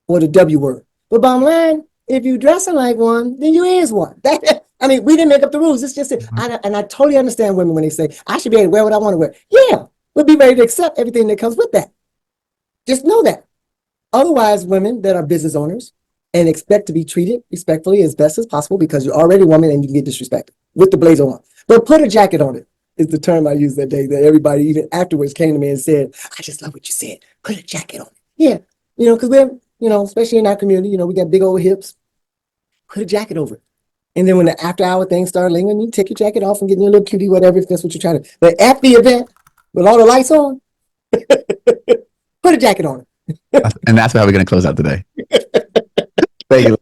or the W word, but bottom line, if you dressing like one, then you is one. I mean, we didn't make up the rules. It's just it. And I totally understand women when they say, I should be able to wear what I want to wear. Yeah, we'll be ready to accept everything that comes with that. Just know that. Otherwise, women that are business owners and expect to be treated respectfully as best as possible because you're already a woman and you can get disrespected with the blazer on. But put a jacket on it is the term I used that day that everybody even afterwards came to me and said, I just love what you said. Put a jacket on it. Yeah, you know, because we're, you know, especially in our community, you know, we got big old hips. Put a jacket over it. And then when the after hour thing started lingering, you take your jacket off and get your little cutie, whatever, if that's what you're trying to. But at the event, with all the lights on, put a jacket on it. And that's how we're going to close out today. Thank you.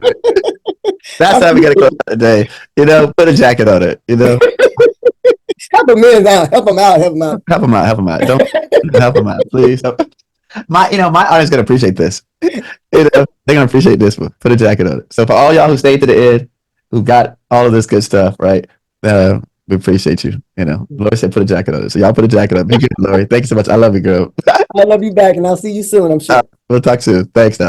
That's how we're going to close out today. You know, put a jacket on it. You know, help a man out. Help them out. Help them out. help them out. Help them out. Don't help them out, please. My audience going to appreciate this. You know, they're going to appreciate this one. Put a jacket on it. So for all y'all who stayed to the end, who got all of this good stuff, right? We appreciate you. You know, Lorie said put a jacket on it. So y'all put a jacket on. Be good, Lorie. Thank you so much. I love you, girl. I love you back, and I'll see you soon, I'm sure. We'll talk soon. Thanks now.